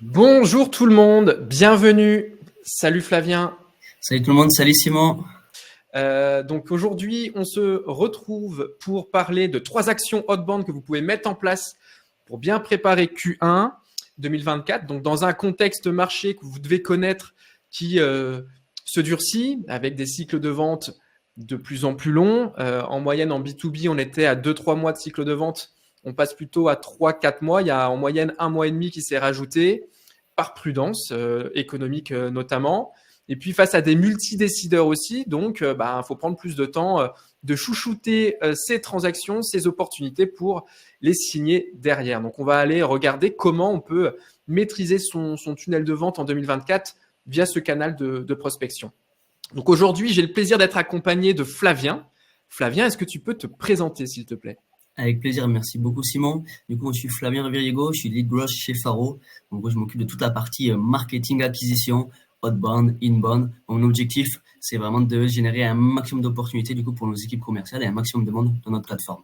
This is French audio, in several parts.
Bonjour tout le monde, bienvenue. Salut Flavien. Salut tout le monde, salut Simon. Donc aujourd'hui, on se retrouve pour parler de 3 actions outbound que vous pouvez mettre en place pour bien préparer Q1 2024. Donc dans un contexte marché que vous devez connaître qui se durcit avec des cycles de vente de plus en plus longs. En moyenne, en B2B, on était à 2-3 mois de cycle de vente. On passe plutôt à 3-4 mois. Il y a en moyenne 1 mois et demi qui s'est rajouté par prudence économique notamment. Et puis face à des multidécideurs aussi, donc faut prendre plus de temps de chouchouter ces transactions, ces opportunités pour les signer derrière. Donc on va aller regarder comment on peut maîtriser son tunnel de vente en 2024 via ce canal de prospection. Donc aujourd'hui, j'ai le plaisir d'être accompagné de Flavien. Flavien, est-ce que tu peux te présenter s'il te plaît? Avec plaisir, merci beaucoup Simon. Du coup, je suis Flavien Riveriego, je suis lead growth chez Faro. Donc, je m'occupe de toute la partie marketing, acquisition, outbound, inbound. Mon objectif, c'est vraiment de générer un maximum d'opportunités du coup pour nos équipes commerciales et un maximum de monde dans notre plateforme.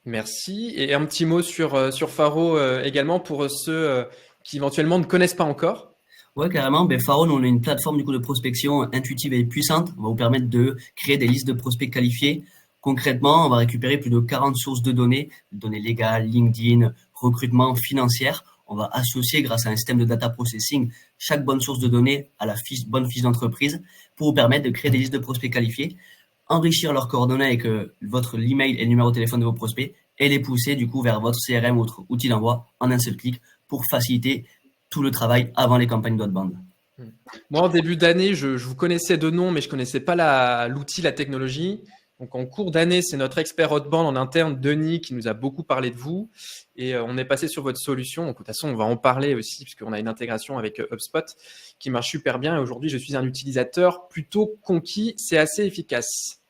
Merci. Et un petit mot sur Faro également pour ceux qui éventuellement ne connaissent pas encore. Ouais, carrément. Faro, nous, on est une plateforme du coup de prospection intuitive et puissante. On va vous permettre de créer des listes de prospects qualifiés. Concrètement, on va récupérer plus de 40 sources de données légales, LinkedIn, recrutement, financière. On va associer grâce à un système de data processing chaque bonne source de données à la bonne fiche d'entreprise pour vous permettre de créer des listes de prospects qualifiés, enrichir leurs coordonnées avec votre email et le numéro de téléphone de vos prospects et les pousser du coup vers votre CRM ou votre outil d'envoi en un seul clic pour faciliter tout le travail avant les campagnes d'outbound. Moi, en début d'année, je vous connaissais de nom, mais je connaissais pas l'outil, la technologie. Donc, en cours d'année, c'est notre expert outbound en interne, Denis, qui nous a beaucoup parlé de vous. Et on est passé sur votre solution. Donc, de toute façon, on va en parler aussi, puisqu'on a une intégration avec HubSpot qui marche super bien. Et aujourd'hui, je suis un utilisateur plutôt conquis. C'est assez efficace.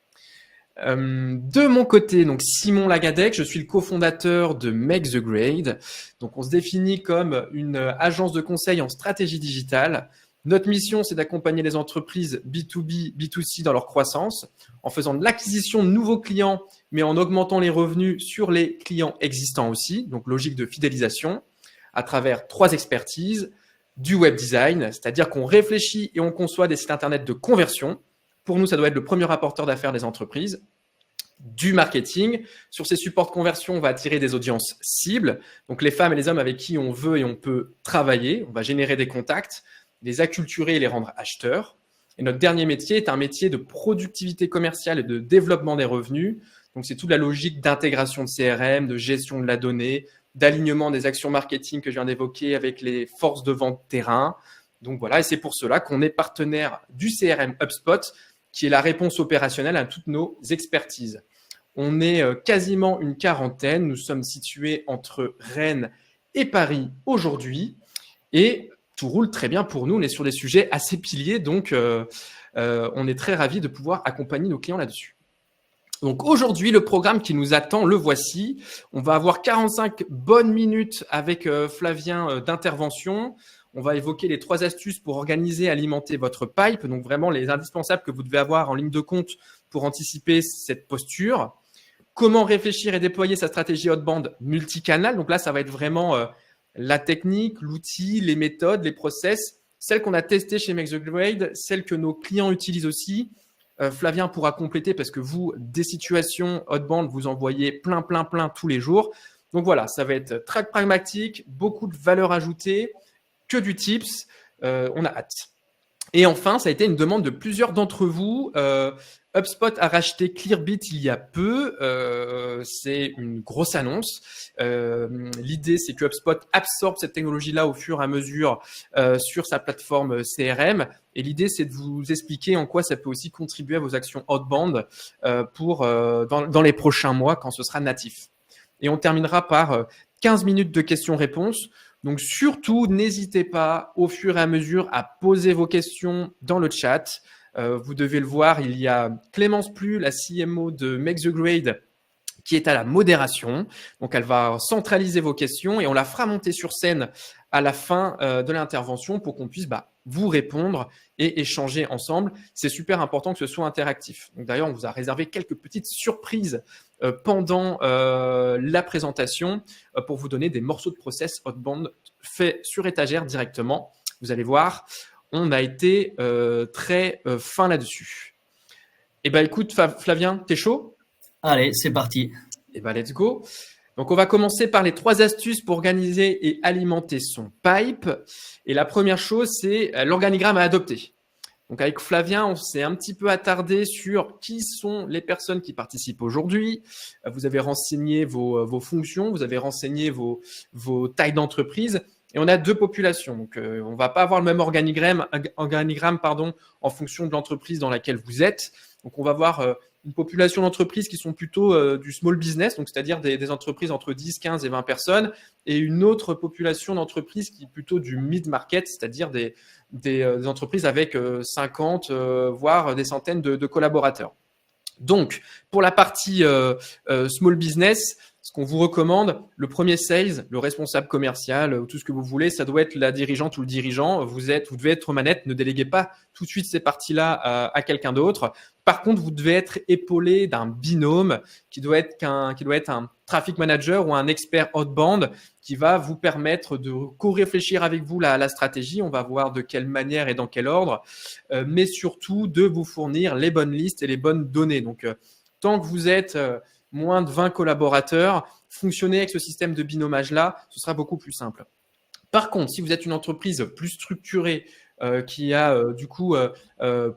De mon côté, donc Simon Lagadec, je suis le cofondateur de Make the Grade. Donc, on se définit comme une agence de conseil en stratégie digitale. Notre mission, c'est d'accompagner les entreprises B2B, B2C dans leur croissance en faisant de l'acquisition de nouveaux clients, mais en augmentant les revenus sur les clients existants aussi. Donc, logique de fidélisation à travers 3 expertises, du web design, c'est-à-dire qu'on réfléchit et on conçoit des sites internet de conversion. Pour nous, ça doit être le premier rapporteur d'affaires des entreprises. Du marketing. Sur ces supports de conversion, on va attirer des audiences cibles, donc les femmes et les hommes avec qui on veut et on peut travailler. On va générer des contacts, les acculturer et les rendre acheteurs. Et notre dernier métier est un métier de productivité commerciale et de développement des revenus. Donc, c'est toute la logique d'intégration de CRM, de gestion de la donnée, d'alignement des actions marketing que je viens d'évoquer avec les forces de vente terrain. Donc, voilà, et c'est pour cela qu'on est partenaire du CRM HubSpot, qui est la réponse opérationnelle à toutes nos expertises. On est quasiment une quarantaine. Nous sommes situés entre Rennes et Paris aujourd'hui. Et tout roule très bien pour nous. On est sur des sujets assez piliers, donc on est très ravis de pouvoir accompagner nos clients là-dessus. Donc aujourd'hui, le programme qui nous attend, le voici. On va avoir 45 bonnes minutes avec Flavien d'intervention. On va évoquer les 3 astuces pour organiser et alimenter votre pipe. Donc vraiment les indispensables que vous devez avoir en ligne de compte pour anticiper cette posture. Comment réfléchir et déployer sa stratégie outbound multicanal. Donc là, ça va être vraiment la technique, l'outil, les méthodes, les process, celles qu'on a testées chez Make the Grade, celles que nos clients utilisent aussi. Flavien pourra compléter parce que vous, des situations outbound, vous en voyez plein tous les jours. Donc voilà, ça va être très pragmatique, beaucoup de valeur ajoutée, que du tips. On a hâte. Et enfin, ça a été une demande de plusieurs d'entre vous. HubSpot a racheté Clearbit il y a peu. C'est une grosse annonce. L'idée, c'est que HubSpot absorbe cette technologie-là au fur et à mesure sur sa plateforme CRM. Et l'idée, c'est de vous expliquer en quoi ça peut aussi contribuer à vos actions outbound dans les prochains mois quand ce sera natif. Et on terminera par 15 minutes de questions-réponses. Donc surtout, n'hésitez pas au fur et à mesure à poser vos questions dans le chat. Vous devez le voir, il y a Clémence Plus, la CMO de Make the Grade, qui est à la modération. Donc, elle va centraliser vos questions et on la fera monter sur scène à la fin de l'intervention pour qu'on puisse vous répondre et échanger ensemble. C'est super important que ce soit interactif. Donc, d'ailleurs, on vous a réservé quelques petites surprises pendant la présentation pour vous donner des morceaux de process outbound faits sur étagère directement. Vous allez voir, on a été très fin là-dessus. Eh bien, écoute, Flavien, t'es chaud ? Allez, c'est parti. Eh bien, let's go. Donc, on va commencer par les 3 astuces pour organiser et alimenter son pipe. Et la première chose, c'est l'organigramme à adopter. Donc, avec Flavien, on s'est un petit peu attardé sur qui sont les personnes qui participent aujourd'hui. Vous avez renseigné vos fonctions, vous avez renseigné vos tailles d'entreprise. Et on a 2 populations. Donc, on ne va pas avoir le même organigramme en fonction de l'entreprise dans laquelle vous êtes. Donc, on va avoir une population d'entreprises qui sont plutôt du small business, donc c'est-à-dire des entreprises entre 10, 15 et 20 personnes, et une autre population d'entreprises qui est plutôt du mid-market, c'est-à-dire des entreprises avec 50, voire des centaines de collaborateurs. Donc, pour la partie small business, ce qu'on vous recommande, le premier sales, le responsable commercial, tout ce que vous voulez, ça doit être la dirigeante ou le dirigeant. Vous devez être aux manettes, ne déléguez pas tout de suite ces parties-là à quelqu'un d'autre. Par contre, vous devez être épaulé d'un binôme qui doit être un traffic manager ou un expert outbound qui va vous permettre de co-réfléchir avec vous la stratégie. On va voir de quelle manière et dans quel ordre, mais surtout de vous fournir les bonnes listes et les bonnes données. Donc, tant que vous êtes moins de 20 collaborateurs, fonctionner avec ce système de binomage-là, ce sera beaucoup plus simple. Par contre, si vous êtes une entreprise plus structurée, qui a du coup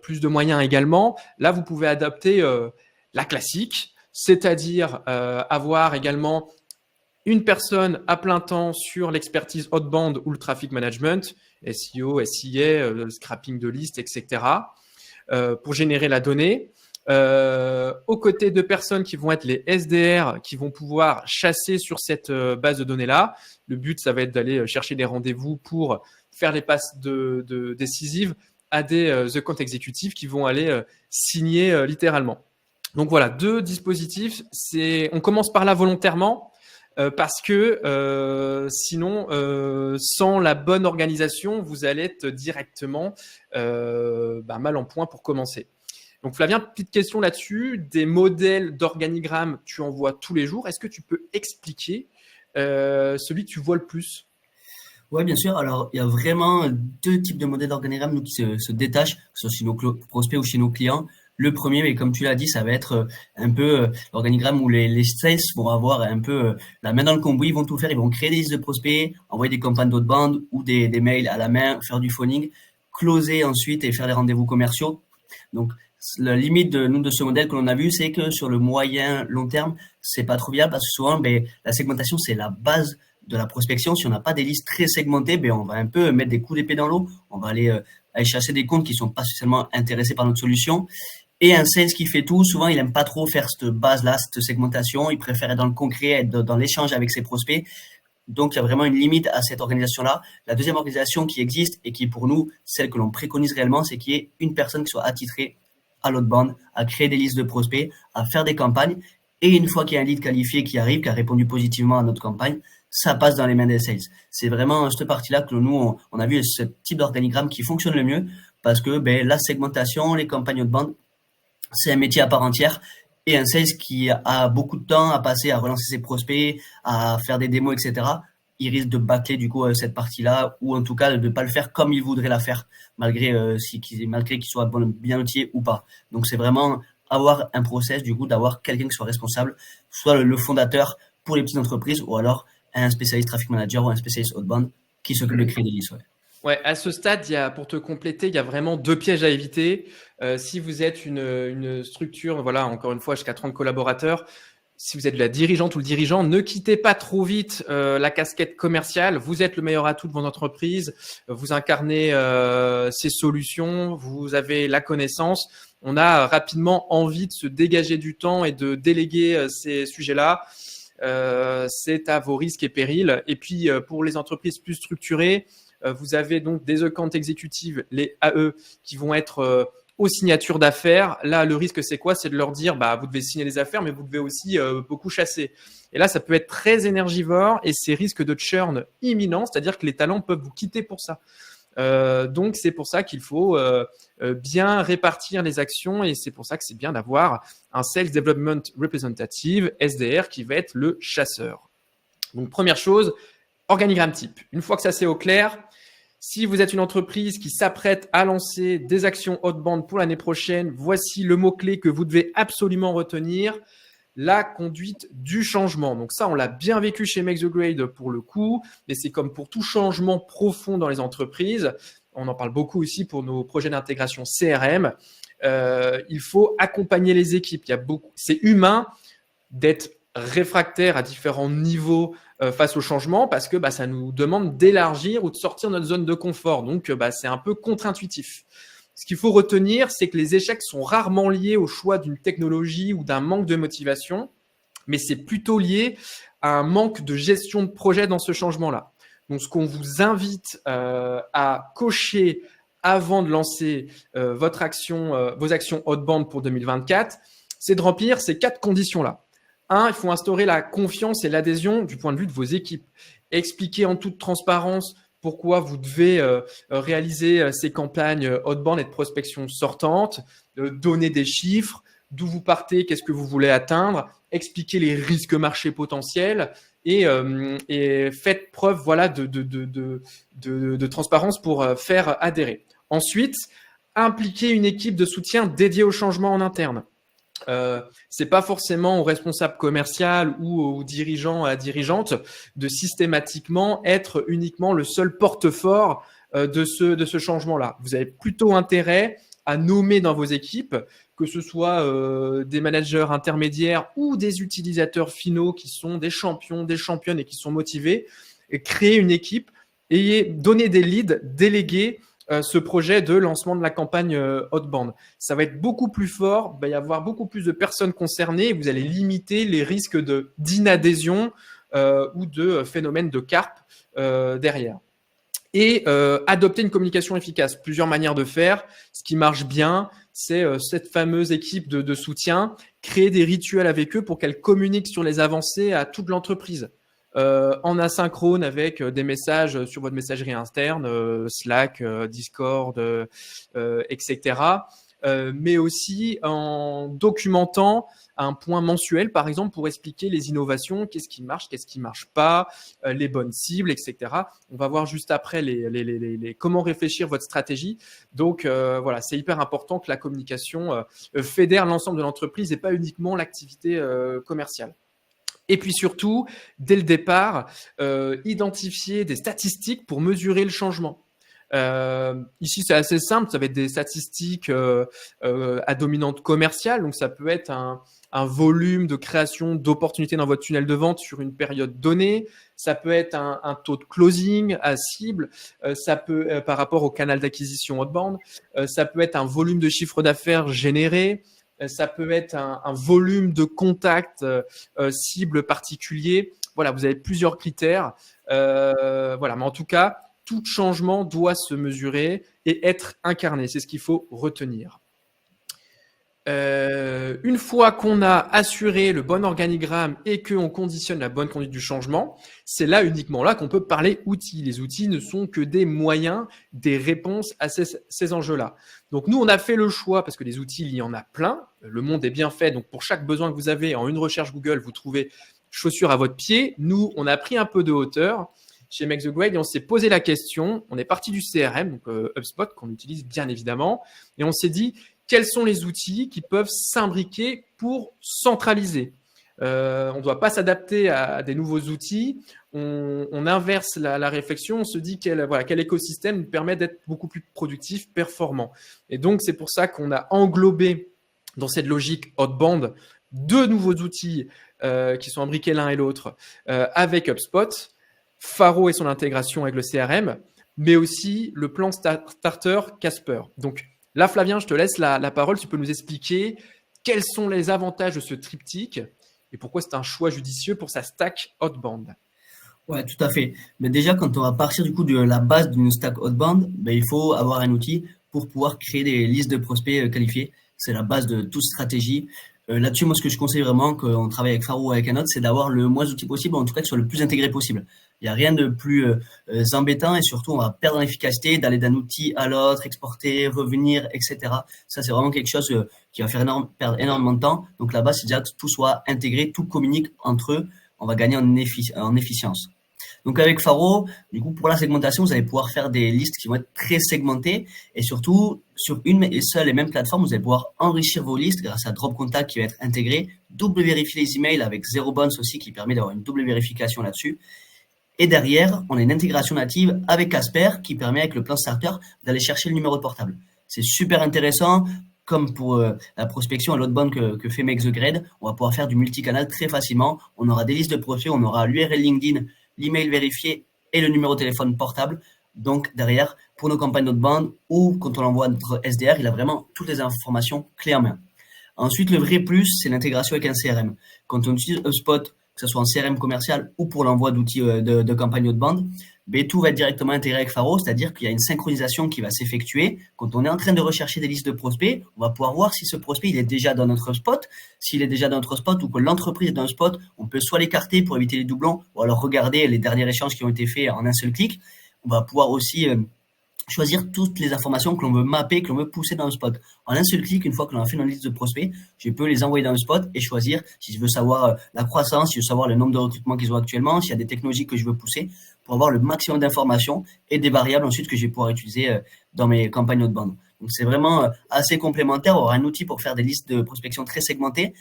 plus de moyens également, là, vous pouvez adapter la classique, c'est-à-dire avoir également une personne à plein temps sur l'expertise outbound ou le traffic management, SEO, SIA, scrapping de listes, etc., pour générer la donnée. Aux côtés de personnes qui vont être les SDR, qui vont pouvoir chasser sur cette base de données-là. Le but, ça va être d'aller chercher des rendez-vous pour faire les passes décisives à des The Account exécutifs qui vont aller signer littéralement. Donc voilà, 2 dispositifs. On commence par là volontairement parce que sinon, sans la bonne organisation, vous allez être directement mal en point pour commencer. Donc Flavien, petite question là-dessus. Des modèles d'organigramme, tu en vois tous les jours. Est-ce que tu peux expliquer celui que tu vois le plus ? Oui, bien sûr. Alors, il y a vraiment 2 types de modèles d'organigramme nous, qui se détachent, que ce soit chez nos prospects ou chez nos clients. Le premier, mais comme tu l'as dit, ça va être un peu l'organigramme où les sales vont avoir un peu la main dans le cambouis, ils vont tout faire, ils vont créer des listes de prospects, envoyer des campagnes d'outbound ou des mails à la main, faire du phoning, closer ensuite et faire les rendez-vous commerciaux. Donc, la limite de ce modèle que l'on a vu, c'est que sur le moyen long terme, c'est pas trop viable parce que souvent, la segmentation, c'est la base de la prospection. Si on n'a pas des listes très segmentées, on va un peu mettre des coups d'épée dans l'eau. On va aller chasser des comptes qui sont pas spécialement intéressés par notre solution. Et un sales qui fait tout, souvent, il aime pas trop faire cette base-là, cette segmentation. Il préfère être dans le concret, être dans l'échange avec ses prospects. Donc, il y a vraiment une limite à cette organisation-là. La deuxième organisation qui existe et qui est pour nous celle que l'on préconise réellement, c'est qu'il y ait une personne qui soit attitrée à l'outbound, à créer des listes de prospects, à faire des campagnes. Et une fois qu'il y a un lead qualifié qui arrive, qui a répondu positivement à notre campagne, ça passe dans les mains des sales. C'est vraiment cette partie-là que nous, on a vu ce type d'organigramme qui fonctionne le mieux parce que la segmentation, les campagnes outbound, c'est un métier à part entière. Et un sales qui a beaucoup de temps à passer à relancer ses prospects, à faire des démos, etc., il risque de bâcler du coup cette partie-là, ou en tout cas de ne pas le faire comme il voudrait la faire, malgré qu'il soit bien outillé ou pas. Donc c'est vraiment avoir un process, du coup, d'avoir quelqu'un qui soit responsable, soit le fondateur pour les petites entreprises, ou alors un spécialiste traffic manager ou un spécialiste outbound qui s'occupe de créer des listes. Ouais, à ce stade, pour te compléter, il y a vraiment 2 pièges à éviter. Si vous êtes une structure, voilà, encore une fois, jusqu'à 30 collaborateurs, si vous êtes la dirigeante ou le dirigeant, ne quittez pas trop vite la casquette commerciale. Vous êtes le meilleur atout de votre entreprise. Vous incarnez ces solutions. Vous avez la connaissance. On a rapidement envie de se dégager du temps et de déléguer ces sujets-là. C'est à vos risques et périls. Et puis, pour les entreprises plus structurées, vous avez donc des account exécutives, les AE, qui vont être aux signatures d'affaires. Là, le risque, c'est quoi? C'est de leur dire, vous devez signer des affaires, mais vous devez aussi beaucoup chasser. Et là, ça peut être très énergivore et c'est risque de churn imminent, c'est-à-dire que les talents peuvent vous quitter pour ça. Donc, c'est pour ça qu'il faut bien répartir les actions et c'est pour ça que c'est bien d'avoir un Sales Development Representative, SDR, qui va être le chasseur. Donc, première chose, organigramme type. Une fois que ça c'est au clair, si vous êtes une entreprise qui s'apprête à lancer des actions outbound pour l'année prochaine, voici le mot-clé que vous devez absolument retenir. La conduite du changement. Donc ça, on l'a bien vécu chez Make the Grade pour le coup, mais c'est comme pour tout changement profond dans les entreprises. On en parle beaucoup aussi pour nos projets d'intégration CRM. Il faut accompagner les équipes. C'est humain d'être réfractaire à différents niveaux face au changement parce que ça nous demande d'élargir ou de sortir notre zone de confort. Donc, c'est un peu contre-intuitif. Ce qu'il faut retenir, c'est que les échecs sont rarement liés au choix d'une technologie ou d'un manque de motivation, mais c'est plutôt lié à un manque de gestion de projet dans ce changement-là. Donc, ce qu'on vous invite à cocher avant de lancer vos actions outbound pour 2024, c'est de remplir ces 4 conditions-là. 1, il faut instaurer la confiance et l'adhésion du point de vue de vos équipes. Expliquer en toute transparence pourquoi vous devez réaliser ces campagnes outbound et de prospection sortante, donner des chiffres, d'où vous partez, qu'est-ce que vous voulez atteindre, expliquer les risques marchés potentiels et faites preuve de transparence pour faire adhérer. Ensuite, impliquer une équipe de soutien dédiée au changement en interne. C'est pas forcément au responsable commercial ou aux dirigeants à dirigeantes de systématiquement être uniquement le seul porte-fort de ce changement-là. Vous avez plutôt intérêt à nommer dans vos équipes, que ce soit des managers intermédiaires ou des utilisateurs finaux qui sont des champions, des championnes et qui sont motivés, et créer une équipe et donner des leads, déléguer ce projet de lancement de la campagne outbound. Ça va être beaucoup plus fort, il va y avoir beaucoup plus de personnes concernées et vous allez limiter les risques d'inadhésion ou de phénomène de carpe derrière. Et adopter une communication efficace. Plusieurs manières de faire. Ce qui marche bien, c'est cette fameuse équipe de soutien, créer des rituels avec eux pour qu'elle communique sur les avancées à toute l'entreprise. En asynchrone avec des messages sur votre messagerie interne, Slack, Discord, etc. Mais aussi en documentant un point mensuel, par exemple, pour expliquer les innovations, qu'est-ce qui marche pas, les bonnes cibles, etc. On va voir juste après comment réfléchir votre stratégie. Donc, voilà, c'est hyper important que la communication fédère l'ensemble de l'entreprise et pas uniquement l'activité commerciale. Et puis surtout, dès le départ, identifier des statistiques pour mesurer le changement. Ici, c'est assez simple, ça va être des statistiques à dominante commerciale, donc ça peut être un volume de création d'opportunités dans votre tunnel de vente sur une période donnée, ça peut être un taux de closing à cible, ça peut par rapport au canal d'acquisition outbound, ça peut être un volume de chiffre d'affaires généré, ça peut être un volume de contacts cible particulier. Voilà, vous avez plusieurs critères. Voilà, mais en tout cas, tout changement doit se mesurer et être incarné. C'est ce qu'il faut retenir. Une fois qu'on a assuré le bon organigramme et qu'on conditionne la bonne conduite du changement, c'est là uniquement là qu'on peut parler outils. Les outils ne sont que des moyens, des réponses à ces enjeux-là. Donc nous, on a fait le choix, parce que des outils, il y en a plein. Le monde est bien fait. Donc pour chaque besoin que vous avez, en une recherche Google, vous trouvez chaussures à votre pied. Nous, on a pris un peu de hauteur chez Make the Grade et on s'est posé la question. On est parti du CRM, donc HubSpot, qu'on utilise bien évidemment. Et on s'est dit, quels sont les outils qui peuvent s'imbriquer pour centraliser? On ne doit pas s'adapter à des nouveaux outils. On inverse la réflexion. On se dit quel écosystème nous permet d'être beaucoup plus productif, performant. Et donc, c'est pour ça qu'on a englobé dans cette logique outbound 2 nouveaux outils qui sont imbriqués l'un et l'autre avec HubSpot, Faro et son intégration avec le CRM, mais aussi le plan starter Casper. Donc, là, Flavien, je te laisse la parole. Tu peux nous expliquer quels sont les avantages de ce triptyque et pourquoi c'est un choix judicieux pour sa stack outbound. Ouais, tout à fait. Mais déjà, quand on va partir du coup de la base d'une stack outbound, il faut avoir un outil pour pouvoir créer des listes de prospects qualifiés. C'est la base de toute stratégie. Là-dessus, moi, ce que je conseille vraiment, qu'on travaille avec Faro ou avec un autre, c'est d'avoir le moins d'outils possible, en tout cas que ce soit le plus intégré possible. Il n'y a rien de plus embêtant et surtout, on va perdre en efficacité d'aller d'un outil à l'autre, exporter, revenir, etc. Ça, c'est vraiment quelque chose qui va faire perdre énormément de temps. Donc là-bas, c'est déjà que tout soit intégré, tout communique entre eux. On va gagner en efficience. Donc avec Faro, du coup, pour la segmentation, vous allez pouvoir faire des listes qui vont être très segmentées et surtout, sur une et seule et même plateforme, vous allez pouvoir enrichir vos listes grâce à Drop Contact qui va être intégré, double vérifier les emails avec Zero Bounce aussi qui permet d'avoir une double vérification là-dessus. Et derrière, on a une intégration native avec Casper qui permet avec le plan starter d'aller chercher le numéro de portable. C'est super intéressant. Comme pour la prospection à l'outbound que fait Make the Grade, on va pouvoir faire du multicanal très facilement. On aura des listes de prospects, on aura l'URL LinkedIn, l'email vérifié et le numéro de téléphone portable. Donc derrière, pour nos campagnes outbound ou quand on envoie notre SDR, il a vraiment toutes les informations clés en main. Ensuite, le vrai plus, c'est l'intégration avec un CRM. Quand on utilise HubSpot, que ce soit en CRM commercial ou pour l'envoi d'outils de campagne outbound, tout va être directement intégré avec Faro, c'est-à-dire qu'il y a une synchronisation qui va s'effectuer. Quand on est en train de rechercher des listes de prospects, on va pouvoir voir si ce prospect il est déjà dans notre spot. S'il est déjà dans notre spot ou que l'entreprise est dans un spot, on peut soit l'écarter pour éviter les doublons ou alors regarder les derniers échanges qui ont été faits en un seul clic. On va pouvoir aussi choisir toutes les informations que l'on veut mapper, que l'on veut pousser dans le spot. En un seul clic, une fois que l'on a fait une liste de prospects, je peux les envoyer dans le spot et choisir si je veux savoir la croissance, si je veux savoir le nombre de recrutements qu'ils ont actuellement, s'il y a des technologies que je veux pousser pour avoir le maximum d'informations et des variables ensuite que je vais pouvoir utiliser dans mes campagnes outbound. Donc, c'est vraiment assez complémentaire. On aura un outil pour faire des listes de prospection très segmentées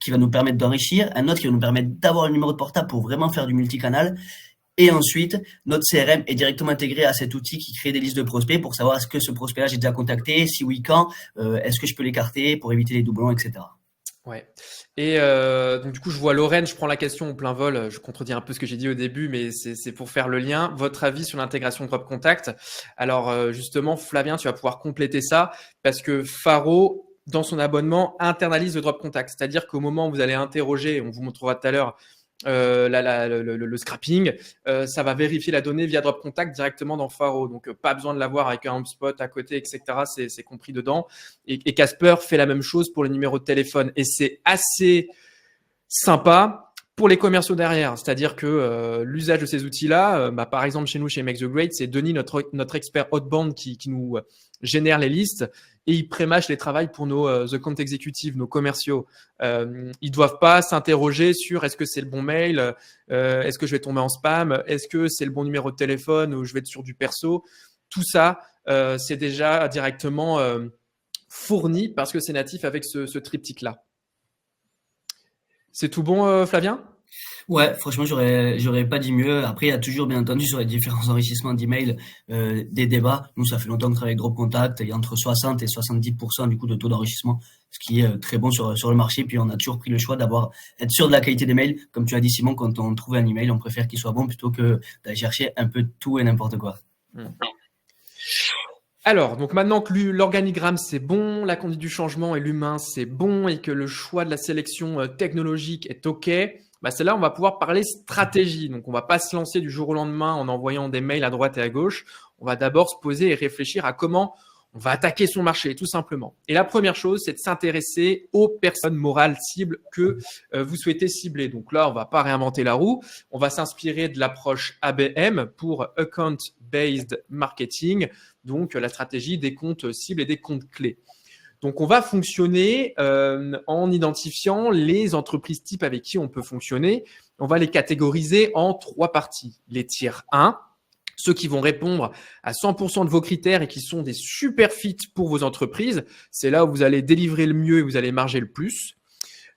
qui va nous permettre d'enrichir, un autre qui va nous permettre d'avoir le numéro de portable pour vraiment faire du multicanal. Et ensuite, notre CRM est directement intégré à cet outil qui crée des listes de prospects pour savoir est-ce que ce prospect-là, j'ai déjà contacté, si oui, quand, est-ce que je peux l'écarter pour éviter les doublons, etc. Ouais. Et donc du coup, je vois Lorraine, je prends la question au plein vol. Je contredis un peu ce que j'ai dit au début, mais c'est pour faire le lien. Votre avis sur l'intégration Drop Contact? Alors justement, Flavien, tu vas pouvoir compléter ça parce que Faro, dans son abonnement, internalise le Drop Contact. C'est-à-dire qu'au moment où vous allez interroger, on vous montrera tout à l'heure le scrapping, ça va vérifier la donnée via Drop Contact directement dans Faro. Donc, pas besoin de l'avoir avec un HubSpot à côté, etc. C'est compris dedans. Et Casper fait la même chose pour le numéro de téléphone. Et c'est assez sympa pour les commerciaux derrière. C'est-à-dire que l'usage de ces outils-là, par exemple, chez nous, chez Make the Grade, c'est Denis, notre expert outbound qui nous génère les listes et il prémâche les travails pour nos The Account Executives, nos commerciaux. Ils doivent pas s'interroger sur est-ce que c'est le bon mail, est-ce que je vais tomber en spam, est-ce que c'est le bon numéro de téléphone ou je vais être sur du perso. Tout ça, c'est déjà directement fourni parce que c'est natif avec ce triptyque-là. C'est tout bon, Flavien? Ouais, franchement, j'aurais pas dit mieux. Après, il y a toujours, bien entendu, sur les différents enrichissements d'emails, des débats. Nous, ça fait longtemps qu'on travaille avec Drop Contact. Il y a entre 60 et 70% du coup de taux d'enrichissement, ce qui est très bon sur le marché. Puis, on a toujours pris le choix être sûr de la qualité des mails. Comme tu as dit, Simon, quand on trouve un email, on préfère qu'il soit bon plutôt que d'aller chercher un peu de tout et n'importe quoi. Alors, donc maintenant que l'organigramme c'est bon, la conduite du changement et l'humain c'est bon et que le choix de la sélection technologique est OK, c'est là on va pouvoir parler stratégie. Donc, on va pas se lancer du jour au lendemain en envoyant des mails à droite et à gauche. On va d'abord se poser et réfléchir à comment on va attaquer son marché, tout simplement. Et la première chose, c'est de s'intéresser aux personnes morales cibles que vous souhaitez cibler. Donc là, on va pas réinventer la roue. On va s'inspirer de l'approche ABM pour Account Based Marketing, donc la stratégie des comptes cibles et des comptes clés. Donc, on va fonctionner en identifiant les entreprises types avec qui on peut fonctionner. On va les catégoriser en 3 parties. Les tiers 1, ceux qui vont répondre à 100% de vos critères et qui sont des super fits pour vos entreprises. C'est là où vous allez délivrer le mieux et vous allez marger le plus.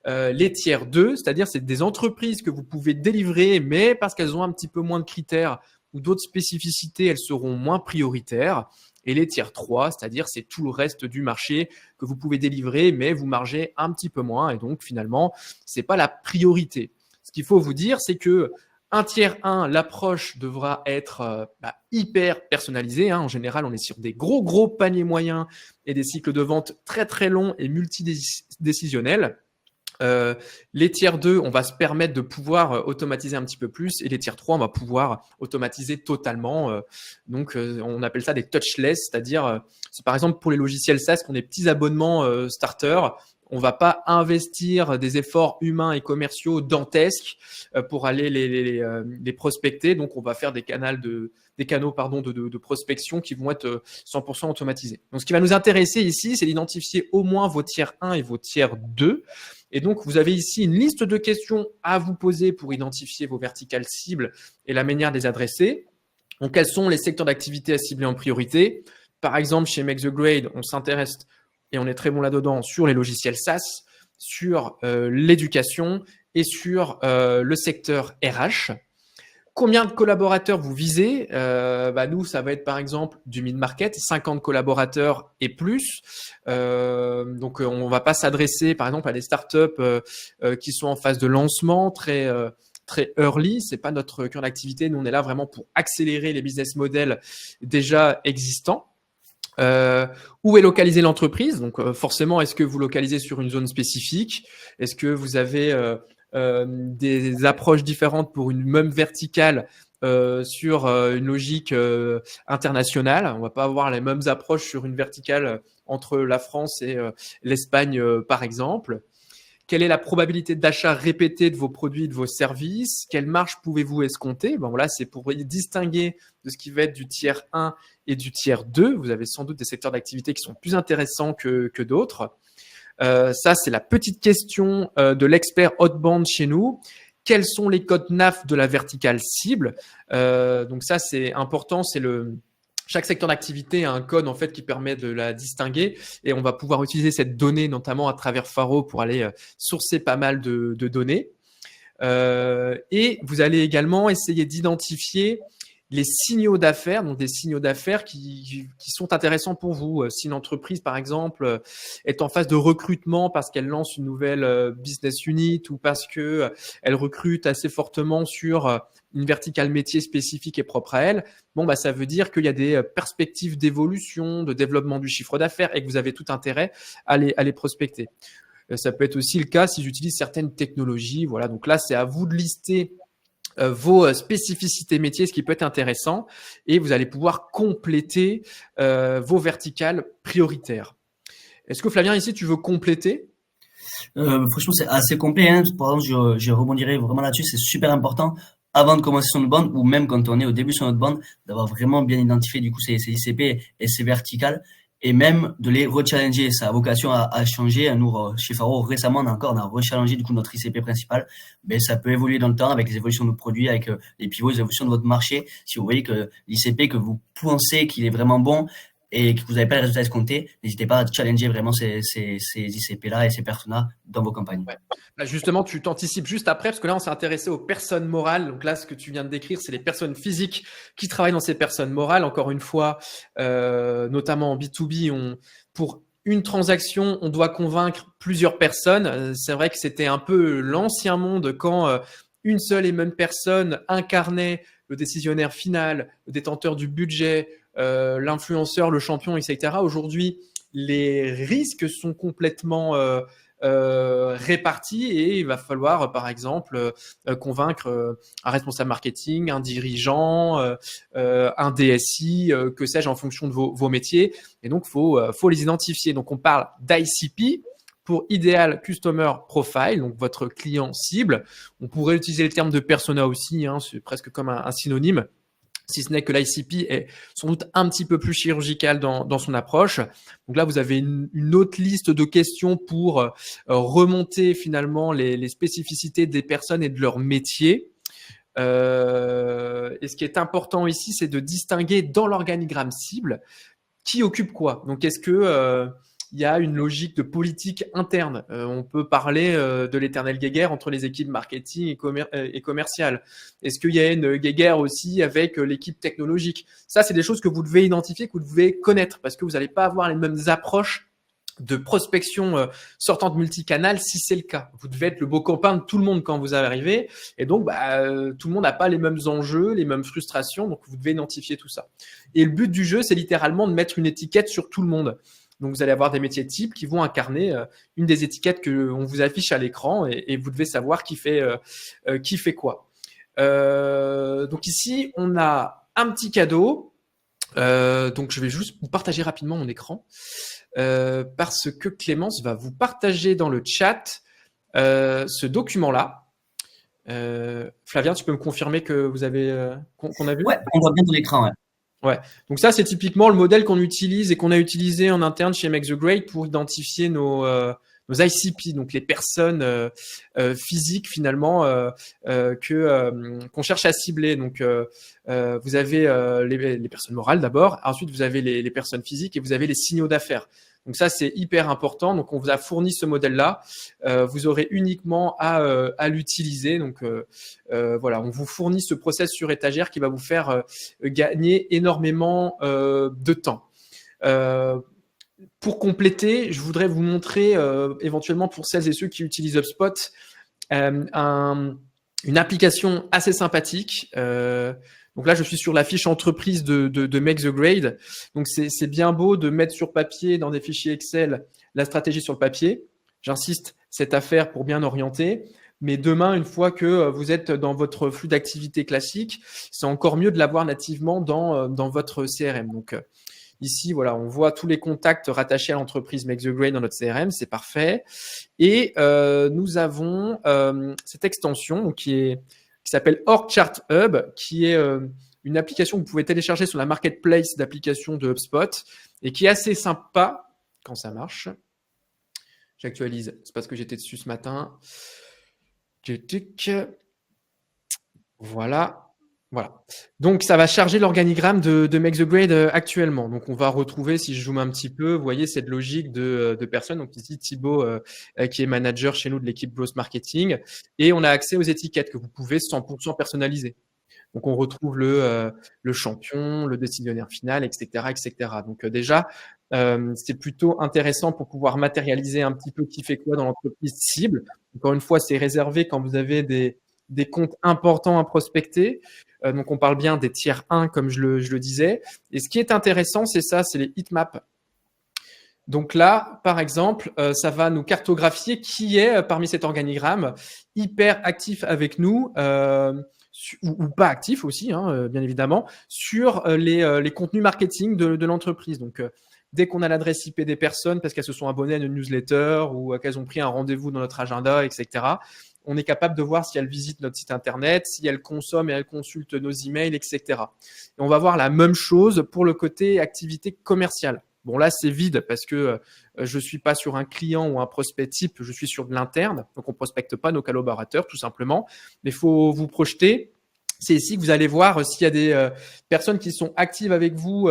Les tiers 2, c'est-à-dire c'est des entreprises que vous pouvez délivrer, mais parce qu'elles ont un petit peu moins de critères ou d'autres spécificités, elles seront moins prioritaires. Et les tiers 3, c'est-à-dire c'est tout le reste du marché que vous pouvez délivrer, mais vous margez un petit peu moins. Et donc, finalement, c'est pas la priorité. Ce qu'il faut vous dire, c'est que un tiers 1, l'approche devra être hyper personnalisée. En général, on est sur des gros paniers moyens et des cycles de vente très, très longs et multidécisionnels. Les tiers 2, on va se permettre de pouvoir automatiser un petit peu plus, et les tiers 3, on va pouvoir automatiser totalement. Donc, on appelle ça des touchless, c'est-à-dire, c'est par exemple pour les logiciels SaaS qui ont des petits abonnements starter, on va pas investir des efforts humains et commerciaux dantesques pour aller les prospecter. Donc, on va faire des canaux de prospection qui vont être 100% automatisés. Donc, ce qui va nous intéresser ici, c'est d'identifier au moins vos tiers 1 et vos tiers 2. Et donc, vous avez ici une liste de questions à vous poser pour identifier vos verticales cibles et la manière de les adresser. Donc, quels sont les secteurs d'activité à cibler en priorité? Par exemple, chez Make the Grade, on s'intéresse, et on est très bon là-dedans, sur les logiciels SaaS, sur l'éducation et sur le secteur RH. Combien de collaborateurs vous visez? Nous, ça va être par exemple du mid-market, 50 collaborateurs et plus. Donc, on va pas s'adresser par exemple à des startups qui sont en phase de lancement, très early. C'est pas notre cœur d'activité. Nous, on est là vraiment pour accélérer les business models déjà existants. Où est localisée l'entreprise? Donc, forcément, est-ce que vous localisez sur une zone spécifique? Est-ce que vous avez des approches différentes pour une même verticale sur une logique internationale? On va pas avoir les mêmes approches sur une verticale entre la France et l'Espagne, par exemple. Quelle est la probabilité d'achat répété de vos produits et de vos services? Quelle marge pouvez-vous escompter? Voilà, c'est pour distinguer de ce qui va être du tiers 1 et du tiers 2. Vous avez sans doute des secteurs d'activité qui sont plus intéressants que d'autres. Ça, c'est la petite question de l'expert outbound chez nous. Quels sont les codes NAF de la verticale cible? Donc ça, c'est important. Chaque secteur d'activité a un code en fait qui permet de la distinguer, et on va pouvoir utiliser cette donnée notamment à travers Faro pour aller sourcer pas mal de données. Et vous allez également essayer d'identifier les signaux d'affaires, donc des signaux d'affaires qui sont intéressants pour vous. Si une entreprise, par exemple, est en phase de recrutement parce qu'elle lance une nouvelle business unit ou parce que elle recrute assez fortement sur une verticale métier spécifique et propre à elle, ça veut dire qu'il y a des perspectives d'évolution, de développement du chiffre d'affaires et que vous avez tout intérêt à les prospecter. Ça peut être aussi le cas si j'utilise certaines technologies. Voilà, donc là, c'est à vous de lister vos spécificités métiers, ce qui peut être intéressant, et vous allez pouvoir compléter vos verticales prioritaires. Est-ce que Flavien, ici, tu veux compléter? Franchement, c'est assez complet, hein. Par exemple, je rebondirai vraiment là-dessus. C'est super important avant de commencer son outbound ou même quand on est au début de son outbound d'avoir vraiment bien identifié du coup ses ICP et ses verticales et même de les rechallenger. Ça a vocation à changer. Nous, chez Faro, récemment, on a rechallengé du coup notre ICP principal. Mais ça peut évoluer dans le temps avec les évolutions de nos produits, avec les pivots, les évolutions de votre marché. Si vous voyez que l'ICP que vous pensez qu'il est vraiment bon et que vous n'avez pas les résultats escomptés, n'hésitez pas à challenger vraiment ces ICP-là et ces personas dans vos campagnes. Ouais. Là, justement, tu t'anticipes juste après, parce que là, on s'est intéressé aux personnes morales. Donc là, ce que tu viens de décrire, c'est les personnes physiques qui travaillent dans ces personnes morales. Encore une fois, notamment en B2B, pour une transaction, on doit convaincre plusieurs personnes. C'est vrai que c'était un peu l'ancien monde quand une seule et même personne incarnait le décisionnaire final, le détenteur du budget, l'influenceur, le champion, etc. Aujourd'hui, les risques sont complètement répartis et il va falloir, par exemple, convaincre un responsable marketing, un dirigeant, un DSI, que sais-je, en fonction de vos métiers. Et donc, faut les identifier. Donc, on parle d'ICP pour Ideal Customer Profile, donc votre client cible. On pourrait utiliser le terme de persona aussi, hein, c'est presque comme un synonyme, si ce n'est que l'ICP est sans doute un petit peu plus chirurgical dans son approche. Donc là, vous avez une autre liste de questions pour remonter finalement les spécificités des personnes et de leur métier. Et ce qui est important ici, c'est de distinguer dans l'organigramme cible qui occupe quoi. Donc, est-ce que il y a une logique de politique interne? On peut parler de l'éternelle guéguerre entre les équipes marketing et commerciales. Est-ce qu'il y a une guéguerre aussi avec l'équipe technologique? Ça, c'est des choses que vous devez identifier, que vous devez connaître, parce que vous n'allez pas avoir les mêmes approches de prospection sortant de multicanal si c'est le cas. Vous devez être le beau copain de tout le monde quand vous arrivez, et donc tout le monde n'a pas les mêmes enjeux, les mêmes frustrations, donc vous devez identifier tout ça. Et le but du jeu, c'est littéralement de mettre une étiquette sur tout le monde. Donc, vous allez avoir des métiers types qui vont incarner une des étiquettes qu'on vous affiche à l'écran et vous devez savoir qui fait quoi. Donc ici, on a un petit cadeau. Donc, je vais juste vous partager rapidement mon écran parce que Clémence va vous partager dans le chat ce document-là. Flavien, tu peux me confirmer que vous avez qu'on a vu? Ouais, on voit bien ton écran. Ouais. Ouais. Donc ça, c'est typiquement le modèle qu'on utilise et qu'on a utilisé en interne chez Make the Grade pour identifier nos ICP, donc les personnes physiques finalement qu'on cherche à cibler. Donc vous avez les personnes morales d'abord, ensuite vous avez les personnes physiques et vous avez les signaux d'affaires. Donc ça, c'est hyper important. Donc on vous a fourni ce modèle-là. Vous aurez uniquement à l'utiliser. Donc voilà, on vous fournit ce process sur étagère qui va vous faire gagner énormément de temps. Pour compléter, je voudrais vous montrer éventuellement pour celles et ceux qui utilisent HubSpot une application assez sympathique. Donc là, je suis sur la fiche entreprise de Make the Grade. Donc c'est bien beau de mettre sur papier dans des fichiers Excel la stratégie sur le papier. J'insiste, c'est à faire pour bien orienter. Mais demain, une fois que vous êtes dans votre flux d'activité classique, c'est encore mieux de l'avoir nativement dans votre CRM. Donc ici, voilà, on voit tous les contacts rattachés à l'entreprise Make the Grade dans notre CRM, c'est parfait. Et nous avons cette extension donc, qui s'appelle Org Chart Hub, qui est une application que vous pouvez télécharger sur la marketplace d'applications de HubSpot et qui est assez sympa quand ça marche. J'actualise, c'est parce que j'étais dessus ce matin. Voilà. Donc, ça va charger l'organigramme de Make the Grade actuellement. Donc, on va retrouver, si je zoome un petit peu, vous voyez cette logique de personnes. Donc, ici, Thibaut, qui est manager chez nous de l'équipe Growth Marketing. Et on a accès aux étiquettes que vous pouvez 100% personnaliser. Donc, on retrouve le champion, le décisionnaire final, etc. etc. Donc, déjà, c'est plutôt intéressant pour pouvoir matérialiser un petit peu qui fait quoi dans l'entreprise cible. Encore une fois, c'est réservé quand vous avez des comptes importants à prospecter. Donc, on parle bien des tiers 1, comme je le disais. Et ce qui est intéressant, c'est ça, c'est les heatmaps. Donc là, par exemple, ça va nous cartographier qui est parmi cet organigramme hyper actif avec nous ou pas actif aussi, hein, bien évidemment, sur les contenus marketing de l'entreprise. Donc, dès qu'on a l'adresse IP des personnes parce qu'elles se sont abonnées à une newsletter ou qu'elles ont pris un rendez-vous dans notre agenda, etc., on est capable de voir si elles visitent notre site internet, si elles consomment et elles consultent nos emails, etc. Et on va voir la même chose pour le côté activité commerciale. Bon, là, c'est vide parce que je ne suis pas sur un client ou un prospect type, je suis sur de l'interne. Donc, on ne prospecte pas nos collaborateurs, tout simplement. Mais il faut vous projeter. C'est ici que vous allez voir s'il y a des personnes qui sont actives avec vous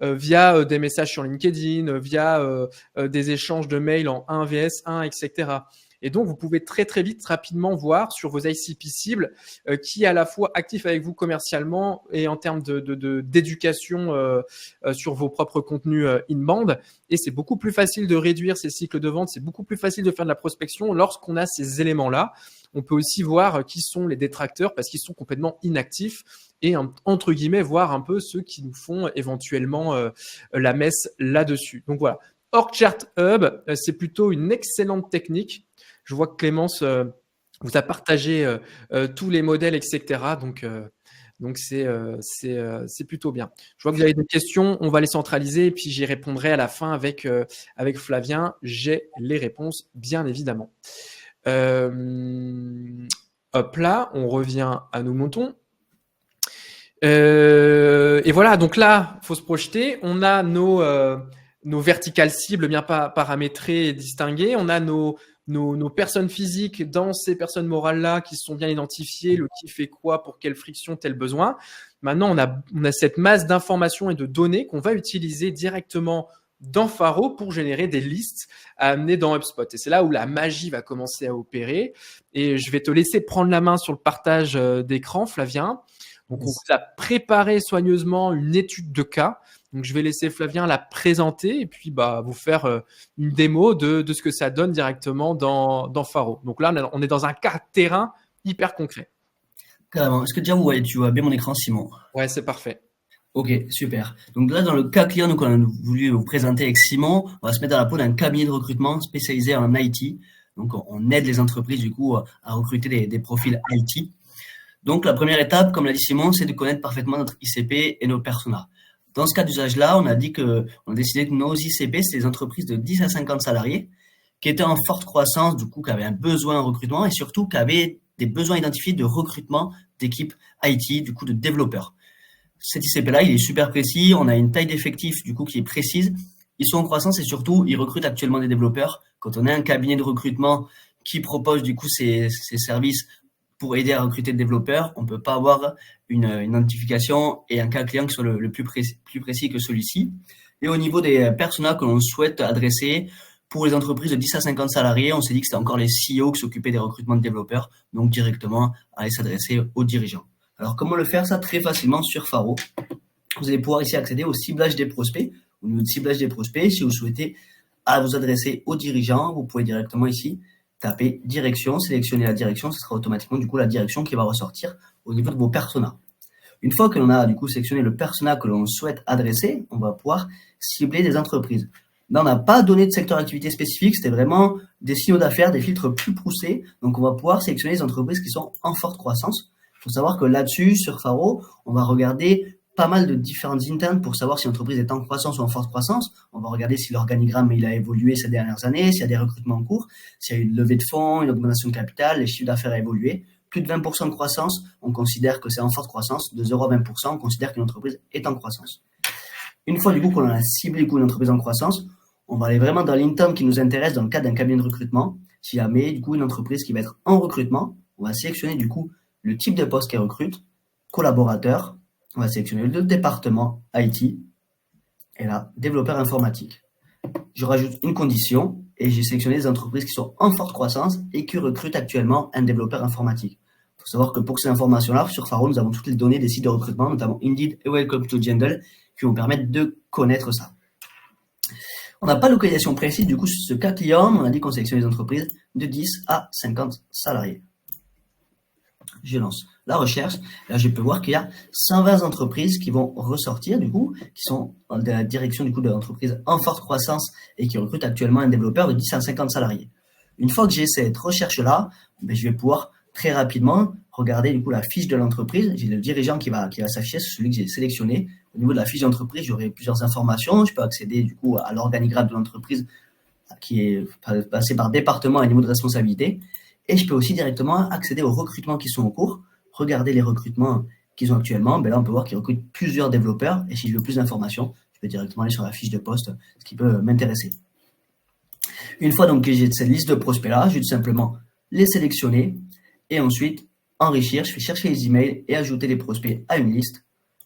via des messages sur LinkedIn, via des échanges de mails en 1 vs 1, etc. Et donc, vous pouvez très, très vite, rapidement voir sur vos ICP cibles qui est à la fois actif avec vous commercialement et en termes d'éducation sur vos propres contenus inbound. Et c'est beaucoup plus facile de réduire ces cycles de vente. C'est beaucoup plus facile de faire de la prospection lorsqu'on a ces éléments-là. On peut aussi voir qui sont les détracteurs parce qu'ils sont complètement inactifs et entre guillemets, voir un peu ceux qui nous font éventuellement la messe là-dessus. Donc voilà. Org Chart Hub, c'est plutôt une excellente technique. Je vois que Clémence vous a partagé tous les modèles, etc. Donc c'est plutôt bien. Je vois que vous avez des questions, on va les centraliser et puis j'y répondrai à la fin avec Flavien. J'ai les réponses, bien évidemment. Hop là, on revient à nos moutons. Et voilà, donc là, il faut se projeter. On a nos verticales cibles bien paramétrées et distinguées. On a nos personnes physiques dans ces personnes morales-là qui sont bien identifiées, le qui fait quoi, pour quelle friction, tel besoin. Maintenant, on a cette masse d'informations et de données qu'on va utiliser directement dans Faro pour générer des listes à amener dans HubSpot. Et c'est là où la magie va commencer à opérer. Et je vais te laisser prendre la main sur le partage d'écran, Flavien. Donc, on vous a préparé soigneusement une étude de cas. Donc, je vais laisser Flavien la présenter et puis vous faire une démo de ce que ça donne directement dans Faro. Donc là, on est dans un cas terrain hyper concret. Carrément. Est-ce que déjà tu vois bien mon écran, Simon? Ouais, c'est parfait. Ok, super. Donc là, dans le cas client qu'on a voulu vous présenter avec Simon, on va se mettre dans la peau d'un cabinet de recrutement spécialisé en IT. Donc, on aide les entreprises, du coup, à recruter des profils IT. Donc, la première étape, comme l'a dit Simon, c'est de connaître parfaitement notre ICP et nos personas. Dans ce cas d'usage-là, on a décidé que nos ICP, c'est des entreprises de 10 à 50 salariés qui étaient en forte croissance, du coup, qui avaient un besoin en recrutement et surtout qui avaient des besoins identifiés de recrutement d'équipes IT, du coup, de développeurs. Cet ICP-là, il est super précis. On a une taille d'effectif, du coup, qui est précise. Ils sont en croissance et surtout, ils recrutent actuellement des développeurs. Quand on a un cabinet de recrutement qui propose, du coup, ses services pour aider à recruter des développeurs, on ne peut pas avoir une identification et un cas client qui soit le plus précis que celui-ci. Et au niveau des personas que l'on souhaite adresser, pour les entreprises de 10 à 50 salariés, on s'est dit que c'était encore les CEO qui s'occupaient des recrutements de développeurs, donc directement aller s'adresser aux dirigeants. Alors, comment le faire ça? Très facilement sur Faro. Vous allez pouvoir ici accéder au ciblage des prospects. Au niveau du ciblage des prospects, si vous souhaitez vous adresser aux dirigeants, vous pouvez directement ici taper direction, sélectionner la direction, ce sera automatiquement du coup la direction qui va ressortir au niveau de vos personas. Une fois que l'on a du coup sélectionné le persona que l'on souhaite adresser, on va pouvoir cibler des entreprises. Là, on n'a pas donné de secteur d'activité spécifique, c'était vraiment des signaux d'affaires, des filtres plus poussés. Donc, on va pouvoir sélectionner les entreprises qui sont en forte croissance. Il faut savoir que là-dessus, sur Faro, on va regarder pas mal de différentes internes pour savoir si l'entreprise est en croissance ou en forte croissance. On va regarder si l'organigramme il a évolué ces dernières années, s'il y a des recrutements en cours, s'il y a eu une levée de fonds, une augmentation de capital, les chiffres d'affaires ont évolué. Plus de 20% de croissance, on considère que c'est en forte croissance. De 0 à 20%, on considère qu'une entreprise est en croissance. Une fois du coup qu'on a ciblé une entreprise en croissance, on va aller vraiment dans l'interne qui nous intéresse dans le cadre d'un cabinet de recrutement. Si jamais du coup une entreprise qui va être en recrutement, on va sélectionner du coup le type de poste qu'elle recrute, collaborateur, on va sélectionner le département IT et là, développeur informatique. Je rajoute une condition et j'ai sélectionné des entreprises qui sont en forte croissance et qui recrutent actuellement un développeur informatique. Il faut savoir que pour ces informations-là, sur Faro, nous avons toutes les données des sites de recrutement, notamment Indeed et Welcome to Jungle, qui vont permettre de connaître ça. On n'a pas de localisation précise, du coup, sur ce cas client, on a dit qu'on sélectionne les entreprises de 10 à 50 salariés. Je lance la recherche. Là, je peux voir qu'il y a 120 entreprises qui vont ressortir, du coup, qui sont dans la direction, du coup, de l'entreprise en forte croissance et qui recrutent actuellement un développeur de 10 à 50 salariés. Une fois que j'ai cette recherche-là, je vais pouvoir très rapidement regarder, du coup, la fiche de l'entreprise. J'ai le dirigeant qui va s'afficher, c'est celui que j'ai sélectionné. Au niveau de la fiche d'entreprise, j'aurai plusieurs informations. Je peux accéder, du coup, à l'organigramme de l'entreprise qui est passé par département et niveau de responsabilité. Et je peux aussi directement accéder aux recrutements qui sont en cours, regarder les recrutements qu'ils ont actuellement. Là, on peut voir qu'ils recrutent plusieurs développeurs. Et si je veux plus d'informations, je peux directement aller sur la fiche de poste, ce qui peut m'intéresser. Une fois donc que j'ai cette liste de prospects-là, je vais tout simplement les sélectionner et ensuite enrichir. Je vais chercher les emails et ajouter les prospects à une liste.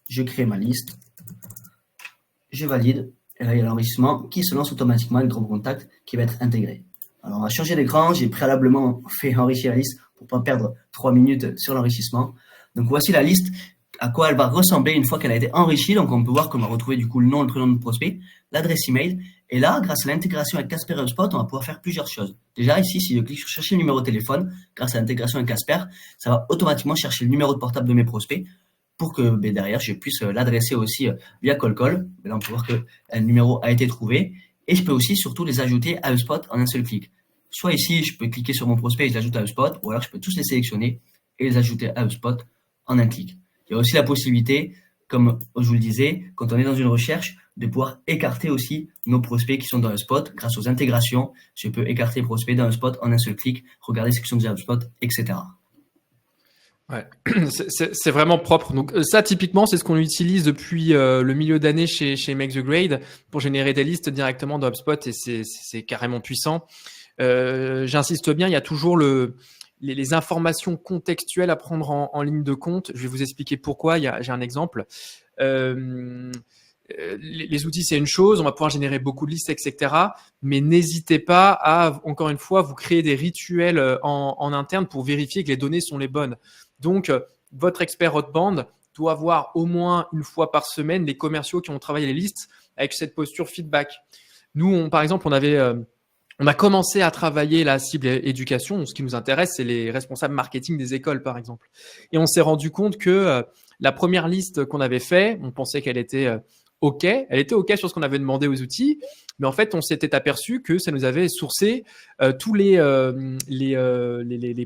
Je crée ma liste. Je valide. Et là, il y a l'enrichissement qui se lance automatiquement avec Drop Contact qui va être intégré. Alors, on va changer d'écran. J'ai préalablement fait enrichir la liste pour ne pas perdre 3 minutes sur l'enrichissement. Donc, voici la liste, à quoi elle va ressembler une fois qu'elle a été enrichie. Donc, on peut voir qu'on va retrouver du coup le nom, le prénom de prospect, l'adresse email. Et là, grâce à l'intégration avec Casper et HubSpot, on va pouvoir faire plusieurs choses. Déjà, ici, si je clique sur chercher le numéro de téléphone, grâce à l'intégration avec Casper, ça va automatiquement chercher le numéro de portable de mes prospects pour que derrière, je puisse l'adresser aussi via Call. Là, on peut voir que le numéro a été trouvé. Et je peux aussi surtout les ajouter à HubSpot en un seul clic. Soit ici, je peux cliquer sur mon prospect et je l'ajoute à HubSpot, ou alors je peux tous les sélectionner et les ajouter à HubSpot en un clic. Il y a aussi la possibilité, comme je vous le disais, quand on est dans une recherche, de pouvoir écarter aussi nos prospects qui sont dans HubSpot grâce aux intégrations. Je peux écarter les prospects dans HubSpot en un seul clic, regarder ceux qui sont déjà HubSpot, etc. Ouais, c'est vraiment propre. Donc ça, typiquement, c'est ce qu'on utilise depuis le milieu d'année chez Make the Grade pour générer des listes directement dans HubSpot et c'est carrément puissant. J'insiste bien, il y a toujours les informations contextuelles à prendre en ligne de compte. Je vais vous expliquer pourquoi. J'ai un exemple. Les outils, c'est une chose, on va pouvoir générer beaucoup de listes, etc. Mais n'hésitez pas à, encore une fois, vous créer des rituels en interne pour vérifier que les données sont les bonnes. Donc, votre expert outbound doit voir au moins une fois par semaine les commerciaux qui ont travaillé les listes avec cette posture feedback. Nous, par exemple, on a commencé à travailler la cible éducation. Ce qui nous intéresse, c'est les responsables marketing des écoles, par exemple. Et on s'est rendu compte que La première liste qu'on avait fait, on pensait qu'elle était OK. Elle était OK sur ce qu'on avait demandé aux outils, mais en fait, on s'était aperçu que ça nous avait sourcé tous les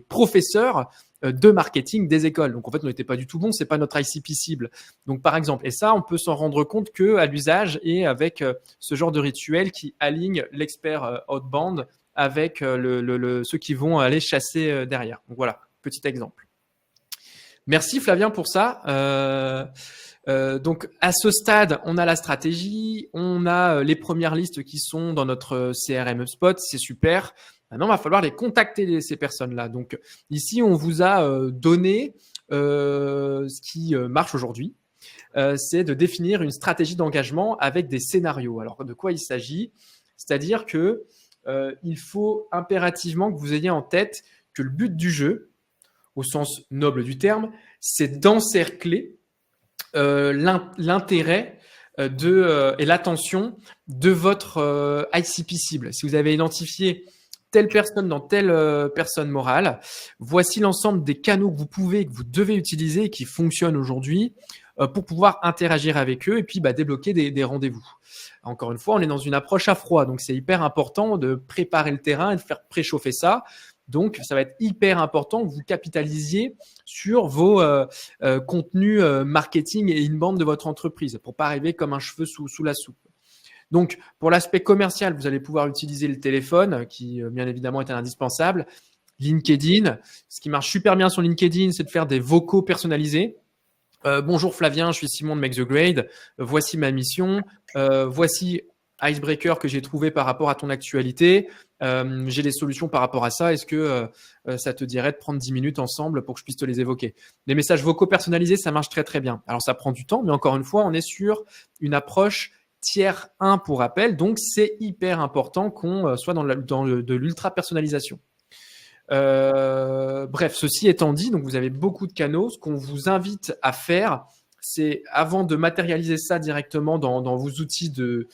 professeurs de marketing des écoles. Donc, en fait, on n'était pas du tout bon. C'est pas notre ICP cible. Donc, par exemple, et ça, on peut s'en rendre compte que à l'usage et avec ce genre de rituel qui aligne l'expert outbound avec ceux qui vont aller chasser derrière. Donc, voilà, petit exemple. Merci Flavien pour ça. Donc à ce stade, on a la stratégie, on a les premières listes qui sont dans notre CRM HubSpot, c'est super. Maintenant, il va falloir les contacter ces personnes-là. Donc ici, on vous a donné ce qui marche aujourd'hui. C'est de définir une stratégie d'engagement avec des scénarios. Alors de quoi il s'agit? C'est-à-dire que il faut impérativement que vous ayez en tête que le but du jeu, au sens noble du terme, c'est d'encercler l'intérêt et l'attention de votre ICP cible. Si vous avez identifié telle personne dans telle personne morale, voici l'ensemble des canaux que vous pouvez, que vous devez utiliser et qui fonctionnent aujourd'hui pour pouvoir interagir avec eux et puis débloquer des rendez-vous. Encore une fois, on est dans une approche à froid, donc c'est hyper important de préparer le terrain et de faire préchauffer ça. Donc, ça va être hyper important que vous capitalisiez sur vos contenus marketing et inbound de votre entreprise pour pas arriver comme un cheveu sous la soupe. Donc, pour l'aspect commercial, vous allez pouvoir utiliser le téléphone qui, bien évidemment, est un indispensable. LinkedIn. Ce qui marche super bien sur LinkedIn, c'est de faire des vocaux personnalisés. Bonjour Flavien, je suis Simon de Make the Grade. Voici ma mission. Voici Icebreaker que j'ai trouvé par rapport à ton actualité. J'ai des solutions par rapport à ça. Est-ce que ça te dirait de prendre 10 minutes ensemble pour que je puisse te les évoquer? Les messages vocaux personnalisés, ça marche très très bien. Alors ça prend du temps, mais encore une fois, on est sur une approche tiers 1 pour rappel. Donc c'est hyper important qu'on soit dans de l'ultra personnalisation. Bref, ceci étant dit, donc vous avez beaucoup de canaux. Ce qu'on vous invite à faire, c'est avant de matérialiser ça directement dans vos outils de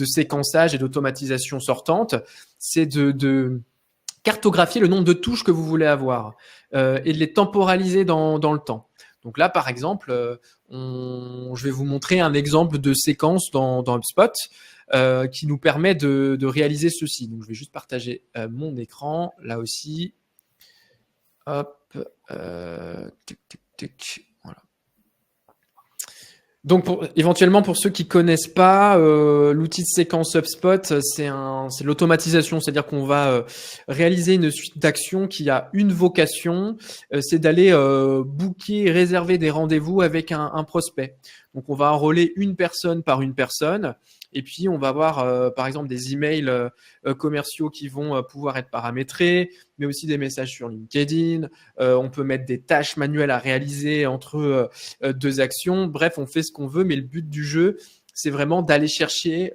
séquençage et d'automatisation sortante, c'est de cartographier le nombre de touches que vous voulez avoir et de les temporaliser dans le temps. Donc là, par exemple, je vais vous montrer un exemple de séquence dans HubSpot qui nous permet de réaliser ceci. Donc, je vais juste partager mon écran, là aussi. Hop, tic, tic, tic. Voilà. Donc, éventuellement, pour ceux qui connaissent pas, l'outil de séquence HubSpot, c'est l'automatisation, c'est-à-dire qu'on va réaliser une suite d'actions qui a une vocation, c'est d'aller booker, réserver des rendez-vous avec un prospect. Donc, on va enrôler une personne par une personne. Et puis, on va avoir, par exemple, des emails commerciaux qui vont pouvoir être paramétrés, mais aussi des messages sur LinkedIn. On peut mettre des tâches manuelles à réaliser entre deux actions. Bref, on fait ce qu'on veut, mais le but du jeu, c'est vraiment d'aller chercher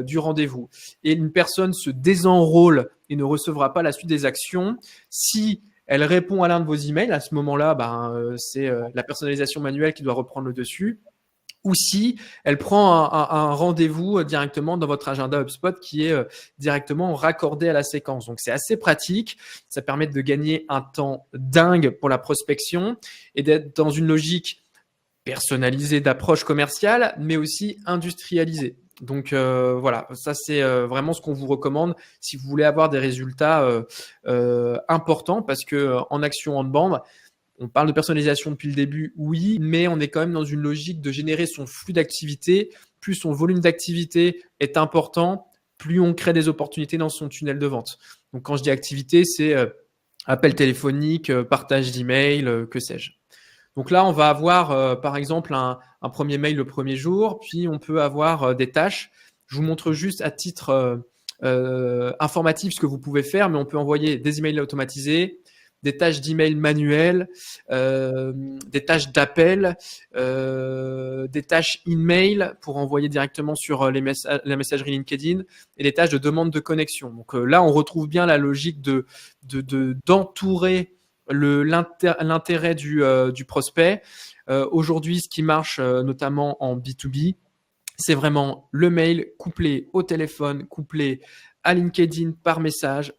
du rendez-vous. Et une personne se désenrôle et ne recevra pas la suite des actions si elle répond à l'un de vos emails. À ce moment-là, c'est la personnalisation manuelle qui doit reprendre le dessus. Ou si elle prend un rendez-vous directement dans votre agenda HubSpot qui est directement raccordé à la séquence. Donc, c'est assez pratique. Ça permet de gagner un temps dingue pour la prospection et d'être dans une logique personnalisée d'approche commerciale, mais aussi industrialisée. Donc, voilà, ça, c'est vraiment ce qu'on vous recommande si vous voulez avoir des résultats importants parce que en action on-demand, on parle de personnalisation depuis le début, oui, mais on est quand même dans une logique de générer son flux d'activité. Plus son volume d'activité est important, plus on crée des opportunités dans son tunnel de vente. Donc, quand je dis activité, c'est appel téléphonique, partage d'email, que sais-je. Donc là, on va avoir, par exemple, un premier mail le premier jour, puis on peut avoir des tâches. Je vous montre juste à titre informatif ce que vous pouvez faire, mais on peut envoyer des emails automatisés, des tâches d'email manuelles, des tâches d'appel, des tâches in-mail pour envoyer directement sur la messagerie LinkedIn et des tâches de demande de connexion. Donc là, on retrouve bien la logique d'entourer l'intérêt du prospect. Aujourd'hui, ce qui marche notamment en B2B, c'est vraiment le mail couplé au téléphone, couplé à LinkedIn par message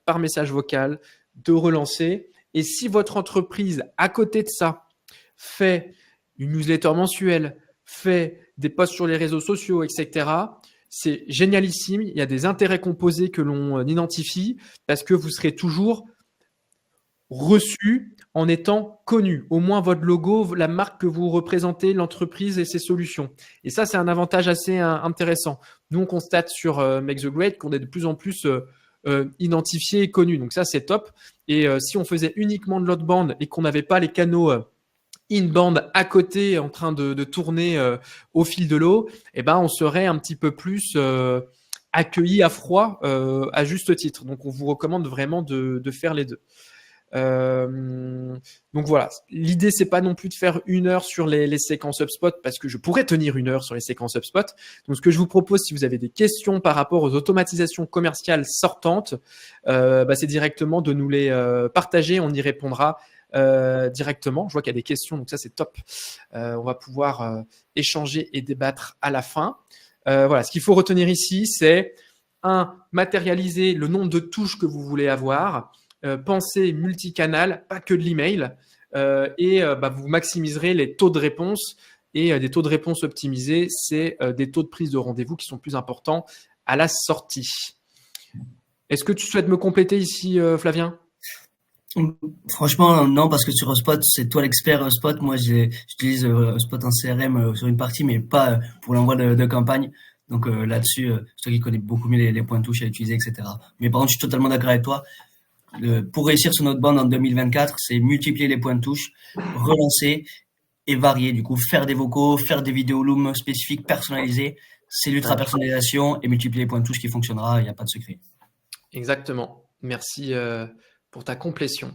vocal, de relancer. Et si votre entreprise, à côté de ça, fait une newsletter mensuelle, fait des posts sur les réseaux sociaux, etc., c'est génialissime. Il y a des intérêts composés que l'on identifie parce que vous serez toujours reçu en étant connu. Au moins votre logo, la marque que vous représentez, l'entreprise et ses solutions. Et ça, c'est un avantage assez intéressant. Nous, on constate sur Make the Grade qu'on est de plus en plus identifié et connu. Donc ça, c'est top. Et si on faisait uniquement de l'outbound et qu'on n'avait pas les canaux inbound à côté en train de tourner au fil de l'eau, eh ben, on serait un petit peu plus accueilli à froid à juste titre. Donc, on vous recommande vraiment de faire les deux. Donc voilà, l'idée c'est pas non plus de faire 1 heure sur les séquences HubSpot parce que je pourrais tenir 1 heure sur les séquences HubSpot. Donc ce que je vous propose, si vous avez des questions par rapport aux automatisations commerciales sortantes, c'est directement de nous les partager, on y répondra directement. Je vois qu'il y a des questions, donc ça c'est top. On va pouvoir échanger et débattre à la fin. Voilà, ce qu'il faut retenir ici, c'est matérialiser le nombre de touches que vous voulez avoir. Pensez multicanal, pas que de l'email, et vous maximiserez les taux de réponse. Et des taux de réponse optimisés, c'est des taux de prise de rendez-vous qui sont plus importants à la sortie. Est-ce que tu souhaites me compléter ici, Flavien? Franchement, non, parce que sur HubSpot, c'est toi l'expert HubSpot. Moi, j'utilise HubSpot en CRM sur une partie, mais pas pour l'envoi de campagne. Donc là-dessus, c'est toi qui connais beaucoup mieux les points de touche à utiliser, etc. Mais par contre, je suis totalement d'accord avec toi. Pour réussir sur notre bande en 2024, c'est multiplier les points de touche, relancer et varier. Du coup, faire des vocaux, faire des vidéos Loom spécifiques, personnalisées. C'est l'ultra personnalisation et multiplier les points de touche qui fonctionnera. Il n'y a pas de secret. Exactement. Merci pour ta complétion.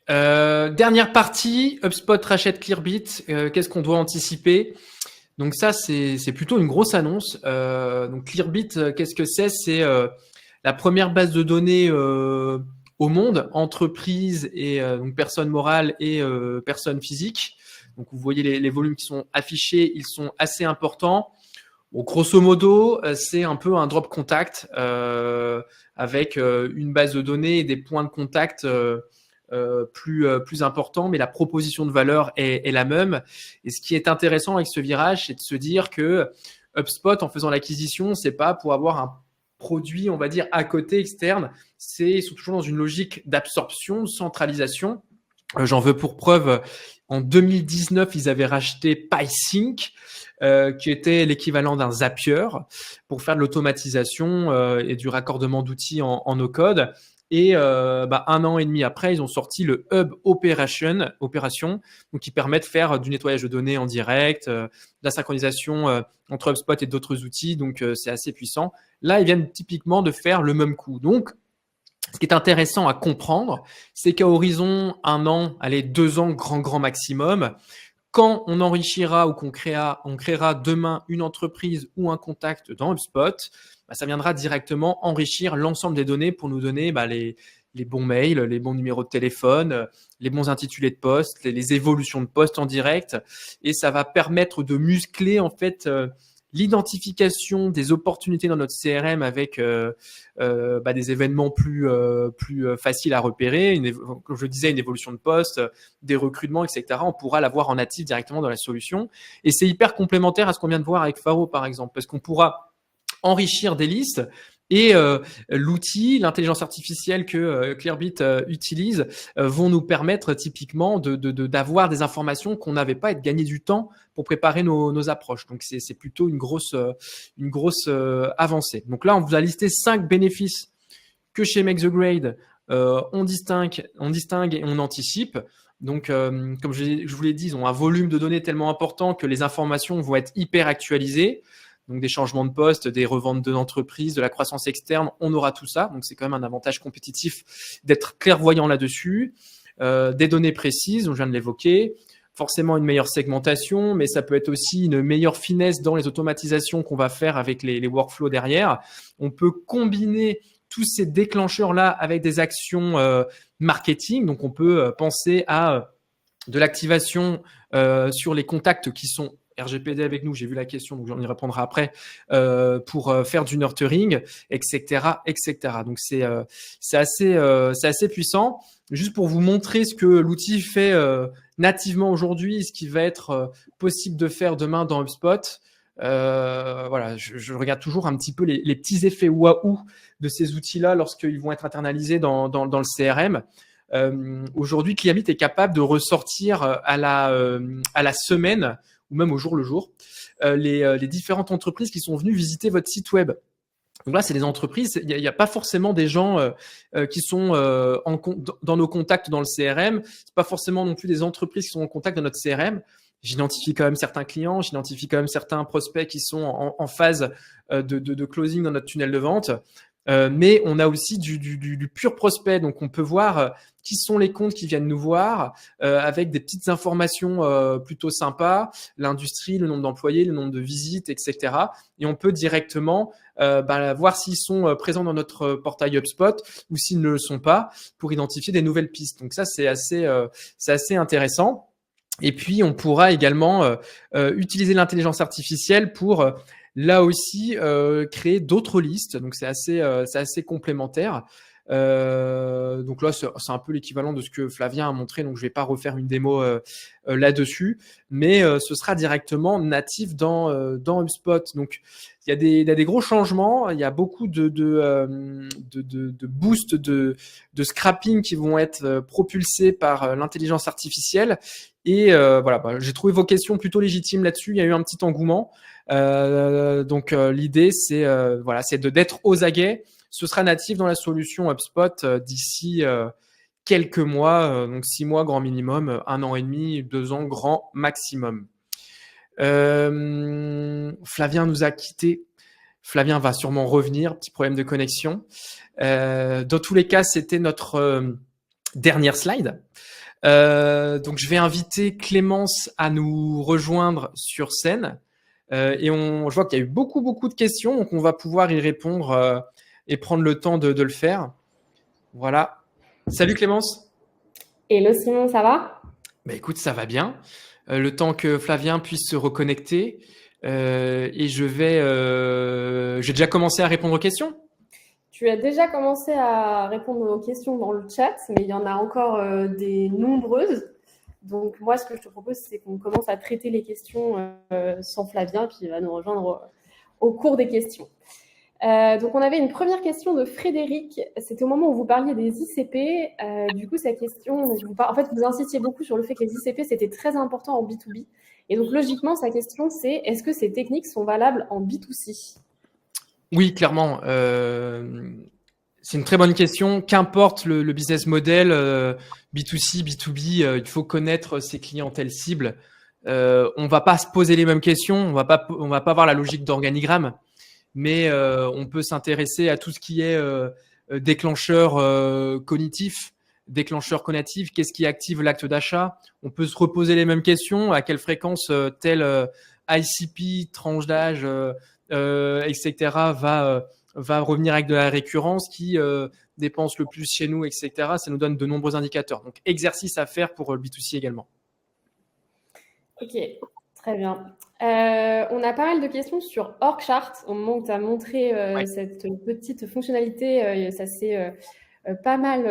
Dernière partie, HubSpot rachète Clearbit. Qu'est-ce qu'on doit anticiper? Donc ça, c'est plutôt une grosse annonce. Donc Clearbit, qu'est-ce que c'est? C'est la première base de données au monde, entreprises et donc personnes morales et personnes physiques. Donc vous voyez les volumes qui sont affichés, ils sont assez importants. Bon, grosso modo, c'est un peu un drop contact avec une base de données et des points de contact plus importants, mais la proposition de valeur est la même. Et ce qui est intéressant avec ce virage, c'est de se dire que HubSpot, en faisant l'acquisition, c'est pas pour avoir un produit, on va dire, à côté, externe. Ils sont toujours dans une logique d'absorption, de centralisation. J'en veux pour preuve, en 2019, ils avaient racheté PySync, qui était l'équivalent d'un Zapier pour faire de l'automatisation et du raccordement d'outils en no-code. Et 1 an et demi après, ils ont sorti le Hub Opération, donc qui permet de faire du nettoyage de données en direct, de la synchronisation entre HubSpot et d'autres outils. Donc, c'est assez puissant. Là, ils viennent typiquement de faire le même coup. Donc, ce qui est intéressant à comprendre, c'est qu'à horizon 1 an, allez, 2 ans, grand maximum, quand on enrichira ou on créera demain une entreprise ou un contact dans HubSpot, ça viendra directement enrichir l'ensemble des données pour nous donner les bons mails, les bons numéros de téléphone, les bons intitulés de poste, les évolutions de poste en direct. Et ça va permettre de muscler en fait l'identification des opportunités dans notre CRM avec des événements plus faciles à repérer, comme je le disais, une évolution de poste, des recrutements, etc. On pourra l'avoir en natif directement dans la solution. Et c'est hyper complémentaire à ce qu'on vient de voir avec Faro, par exemple, parce qu'on pourra enrichir des listes et l'outil, l'intelligence artificielle que Clearbit utilise vont nous permettre typiquement d'avoir des informations qu'on n'avait pas et de gagner du temps pour préparer nos approches. Donc, c'est plutôt une grosse avancée. Donc là, on vous a listé 5 bénéfices que chez Make the Grade, on distingue et on anticipe. Donc, comme je vous l'ai dit, ils ont un volume de données tellement important que les informations vont être hyper actualisées. Donc, des changements de poste, des reventes d'entreprises, de la croissance externe, on aura tout ça. Donc, c'est quand même un avantage compétitif d'être clairvoyant là-dessus. Des données précises, je viens de l'évoquer. Forcément, une meilleure segmentation, mais ça peut être aussi une meilleure finesse dans les automatisations qu'on va faire avec les workflows derrière. On peut combiner tous ces déclencheurs-là avec des actions marketing. Donc, on peut penser à de l'activation sur les contacts qui sont RGPD avec nous, j'ai vu la question, donc j'en y répondrai après, pour faire du nurturing, etc. Donc, c'est assez puissant. Juste pour vous montrer ce que l'outil fait nativement aujourd'hui, ce qui va être possible de faire demain dans HubSpot. Voilà, je regarde toujours un petit peu les petits effets waouh de ces outils-là lorsqu'ils vont être internalisés dans le CRM. Aujourd'hui, Clearbit est capable de ressortir à la semaine ou même au jour le jour les différentes entreprises qui sont venues visiter votre site web. Donc là, c'est des entreprises, il n'y a pas forcément des gens qui sont dans nos contacts dans le CRM. C'est pas forcément non plus des entreprises qui sont en contact dans notre CRM. J'identifie quand même certains clients, j'identifie quand même certains prospects qui sont en phase de closing dans notre tunnel de vente. Mais on a aussi du pur prospect. Donc, on peut voir qui sont les comptes qui viennent nous voir avec des petites informations plutôt sympas, l'industrie, le nombre d'employés, le nombre de visites, etc. Et on peut directement voir s'ils sont présents dans notre portail HubSpot ou s'ils ne le sont pas pour identifier des nouvelles pistes. Donc ça, c'est assez intéressant. Et puis, on pourra également utiliser l'intelligence artificielle pour là aussi créer d'autres listes. Donc, c'est assez complémentaire. Donc là, c'est un peu l'équivalent de ce que Flavien a montré. Donc, je vais pas refaire une démo là-dessus, mais ce sera directement natif dans HubSpot. Donc, il y a des gros changements. Il y a beaucoup de boosts de scrapping qui vont être propulsés par l'intelligence artificielle. Et voilà, j'ai trouvé vos questions plutôt légitimes là-dessus. Il y a eu un petit engouement. Donc l'idée, c'est d'être aux aguets. Ce sera natif dans la solution HubSpot d'ici quelques mois, donc 6 mois grand minimum, 1 an et demi, 2 ans grand maximum. Flavien nous a quittés. Flavien va sûrement revenir, petit problème de connexion. Dans tous les cas, c'était notre dernière slide. Donc, je vais inviter Clémence à nous rejoindre sur scène. Et je vois qu'il y a eu beaucoup de questions, donc on va pouvoir y répondre et prendre le temps de le faire. Voilà. Salut Clémence. Hello Simon, ça va? Bah, écoute, ça va bien. Le temps que Flavien puisse se reconnecter et j'ai déjà commencé à répondre aux questions. Tu as déjà commencé à répondre aux questions dans le chat, mais il y en a encore des nombreuses. Donc moi, ce que je te propose, c'est qu'on commence à traiter les questions sans Flavien, puis il va nous rejoindre au cours des questions. Donc on avait une première question de Frédéric. C'était au moment où vous parliez des ICP. Du coup, sa question, en fait, vous insistiez beaucoup sur le fait que les ICP, c'était très important en B2B. Et donc logiquement, sa question, c'est est-ce que ces techniques sont valables en B2C ? Oui, clairement. C'est une très bonne question. Qu'importe le business model, B2C, B2B, il faut connaître ses clientèles cibles. On va pas se poser les mêmes questions. On va pas voir la logique d'organigramme, mais on peut s'intéresser à tout ce qui est déclencheur cognitif, déclencheur conatif. Qu'est-ce qui active l'acte d'achat? On peut se reposer les mêmes questions. À quelle fréquence tel ICP, tranche d'âge, etc. va revenir avec de la récurrence, qui dépense le plus chez nous, etc. Ça nous donne de nombreux indicateurs. Donc, exercice à faire pour le B2C également. Ok, très bien. On a pas mal de questions sur OrgChart. Au moment où tu as montré cette petite fonctionnalité, ça s'est pas mal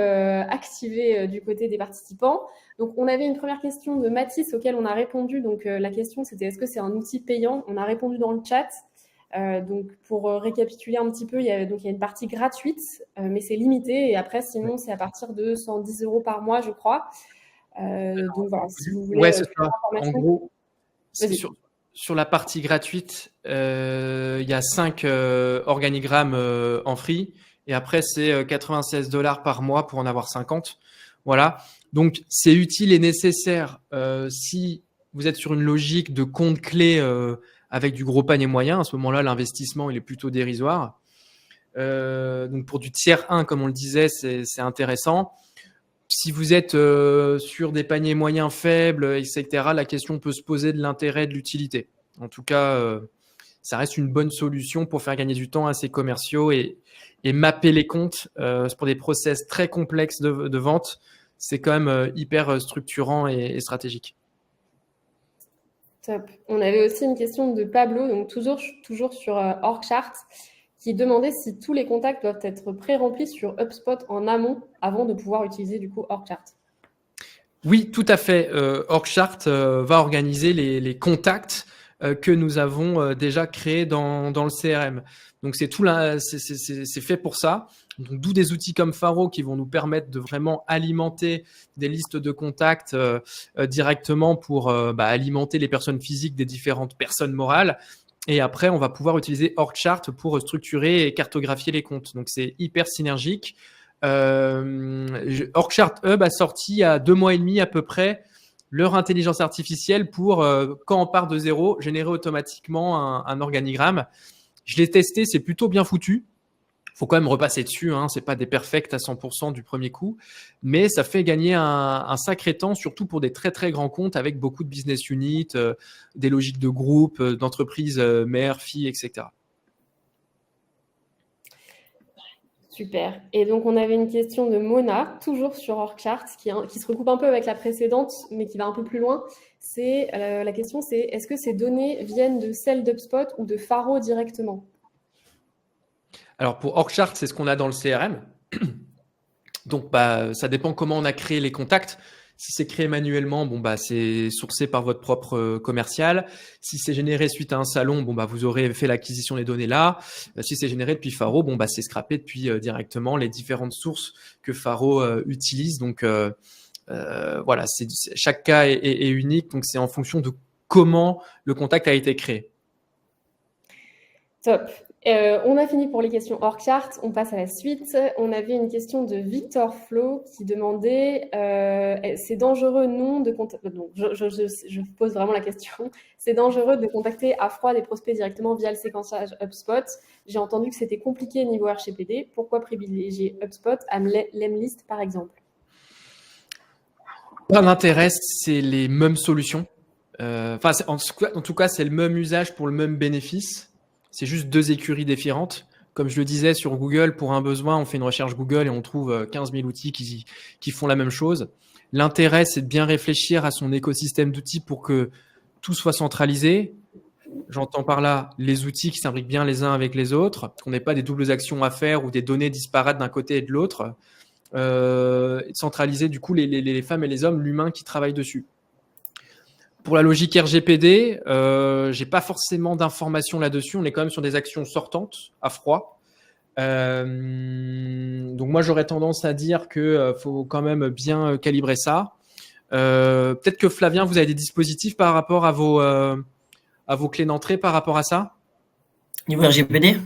activé du côté des participants. Donc, on avait une première question de Mathis auquel on a répondu. Donc, la question, c'était est-ce que c'est un outil payant? On a répondu dans le chat. Donc, pour récapituler un petit peu, il y a une partie gratuite, mais c'est limité. Et après, sinon, c'est à partir de 110 € par mois, je crois. Donc, voilà, si vous voulez... Ouais, c'est ça. En gros, sur la partie gratuite, il y a 5 organigrammes en free. Et après, c'est 96 $ par mois pour en avoir 50. Voilà. Donc, c'est utile et nécessaire si vous êtes sur une logique de compte clé avec du gros panier moyen. À ce moment-là, l'investissement, il est plutôt dérisoire. Donc, pour du tiers 1, comme on le disait, c'est intéressant. Si vous êtes sur des paniers moyens faibles, etc., la question peut se poser de l'intérêt de l'utilité. En tout cas, ça reste une bonne solution pour faire gagner du temps à ces commerciaux et mapper les comptes pour des process très complexes de vente. C'est quand même hyper structurant et stratégique. Top. On avait aussi une question de Pablo, donc toujours sur OrgChart, qui demandait si tous les contacts doivent être pré-remplis sur HubSpot en amont avant de pouvoir utiliser du coup OrgChart. Oui, tout à fait. Orgchart va organiser les contacts que nous avons déjà créés dans le CRM. Donc c'est fait pour ça. Donc d'où des outils comme Faro qui vont nous permettre de vraiment alimenter des listes de contacts directement pour alimenter les personnes physiques des différentes personnes morales. Et après, on va pouvoir utiliser Orgchart pour structurer et cartographier les comptes. Donc c'est hyper synergique. Orgchart Hub a sorti il y a 2 mois et demi à peu près leur intelligence artificielle pour, quand on part de zéro, générer automatiquement un organigramme. Je l'ai testé, c'est plutôt bien foutu. Faut quand même repasser dessus, hein, c'est pas des perfects à 100% du premier coup, mais ça fait gagner un sacré temps, surtout pour des très très grands comptes avec beaucoup de business units, des logiques de groupe, d'entreprises mères, filles, etc. Super. Et donc, on avait une question de Mona, toujours sur Orgchart, qui se recoupe un peu avec la précédente, mais qui va un peu plus loin. La question, c'est est-ce que ces données viennent de celles d'HubSpot ou de Faro directement? Alors pour Orgchart, c'est ce qu'on a dans le CRM. Donc ça dépend comment on a créé les contacts. Si c'est créé manuellement, c'est sourcé par votre propre commercial. Si c'est généré suite à un salon, vous aurez fait l'acquisition des données là. Si c'est généré depuis Faro, c'est scrappé depuis directement les différentes sources que Faro utilise. Donc voilà, chaque cas est unique. Donc c'est en fonction de comment le contact a été créé. Top. On a fini pour les questions Orgchart. On passe à la suite. On avait une question de Victor Flo qui demandait c'est dangereux non de contacter. Donc, je pose vraiment la question. C'est dangereux de contacter à froid des prospects directement via le séquençage HubSpot. J'ai entendu que c'était compliqué niveau RGPD. Pourquoi privilégier HubSpot à Lemlist par exemple? Pas d'intérêt, c'est les mêmes solutions. En tout cas, c'est le même usage pour le même bénéfice. C'est juste 2 écuries différentes. Comme je le disais sur Google, pour un besoin, on fait une recherche Google et on trouve 15 000 outils qui font la même chose. L'intérêt, c'est de bien réfléchir à son écosystème d'outils pour que tout soit centralisé. J'entends par là les outils qui s'imbriquent bien les uns avec les autres, qu'on n'ait pas des doubles actions à faire ou des données disparates d'un côté et de l'autre. Centraliser du coup les femmes et les hommes, l'humain qui travaille dessus. Pour la logique RGPD, j'ai pas forcément d'informations là-dessus. On est quand même sur des actions sortantes à froid. Donc moi j'aurais tendance à dire que faut quand même bien calibrer ça. Peut-être que Flavien, vous avez des dispositifs par rapport à vos clés d'entrée par rapport à ça? Niveau RGPD?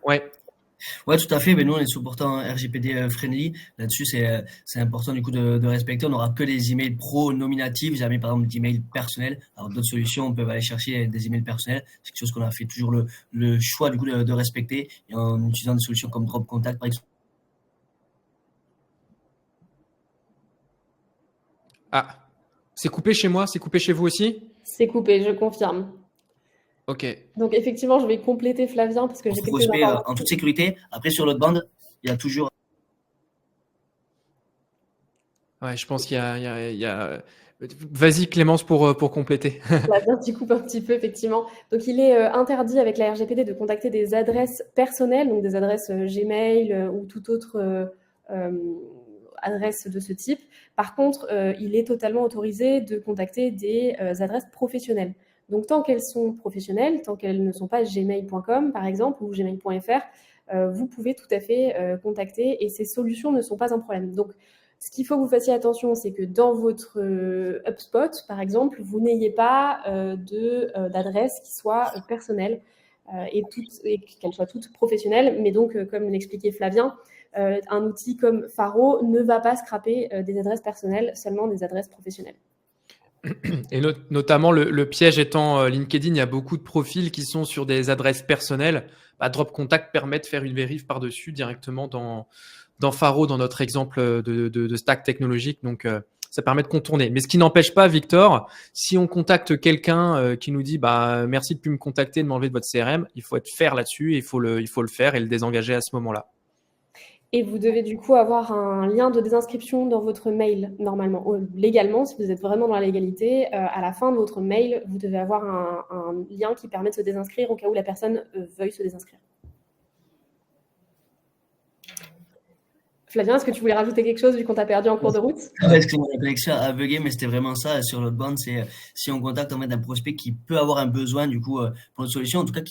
Ouais. Ouais, tout à fait. Mais nous, on est sous portant RGPD friendly. Là-dessus, c'est important du coup de respecter. On n'aura que les emails pro nominatifs, jamais par exemple d'emails personnels. Alors d'autres solutions, on peut aller chercher des emails personnels. C'est quelque chose qu'on a fait toujours le choix du coup de respecter et en utilisant des solutions comme Drop Contact par exemple. Ah, c'est coupé chez moi, c'est coupé chez vous aussi? C'est coupé, je confirme. Ok. Donc effectivement, je vais compléter Flavien parce que j'ai quelques Prospect informations. en toute sécurité. Après, sur l'autre bande, il y a toujours. Ouais, je pense qu'il y a... Vas-y Clémence pour compléter. Flavien, tu coupes un petit peu, effectivement. Donc il est interdit avec la RGPD de contacter des adresses personnelles, donc des adresses Gmail ou toute autre adresse de ce type. Par contre, il est totalement autorisé de contacter des adresses professionnelles. Donc tant qu'elles sont professionnelles, tant qu'elles ne sont pas gmail.com par exemple ou gmail.fr, vous pouvez tout à fait contacter et ces solutions ne sont pas un problème. Donc ce qu'il faut que vous fassiez attention, c'est que dans votre HubSpot, par exemple, vous n'ayez pas d'adresse qui soit personnelle et qu'elle soit toute professionnelle. Mais donc, comme l'expliquait Flavien, un outil comme Faro ne va pas scraper des adresses personnelles, seulement des adresses professionnelles. Et notamment, le piège étant LinkedIn, il y a beaucoup de profils qui sont sur des adresses personnelles. Drop Contact permet de faire une vérif par-dessus directement dans Faro, dans notre exemple de stack technologique. Donc, ça permet de contourner. Mais ce qui n'empêche pas, Victor, si on contacte quelqu'un qui nous dit merci de plus me contacter, de m'enlever de votre CRM, il faut être fair là-dessus, il faut le faire et le désengager à ce moment-là. Et vous devez du coup avoir un lien de désinscription dans votre mail, normalement. Légalement, si vous êtes vraiment dans la légalité, à la fin de votre mail, vous devez avoir un lien qui permet de se désinscrire au cas où la personne veuille se désinscrire. Flavien, est-ce que tu voulais rajouter quelque chose vu qu'on t'a perdu en cours de route? Excusez-moi, la connexion a bugué, mais c'était vraiment ça sur l'autre bande. C'est si on contacte en fait un prospect qui peut avoir un besoin du coup pour notre solution, en tout cas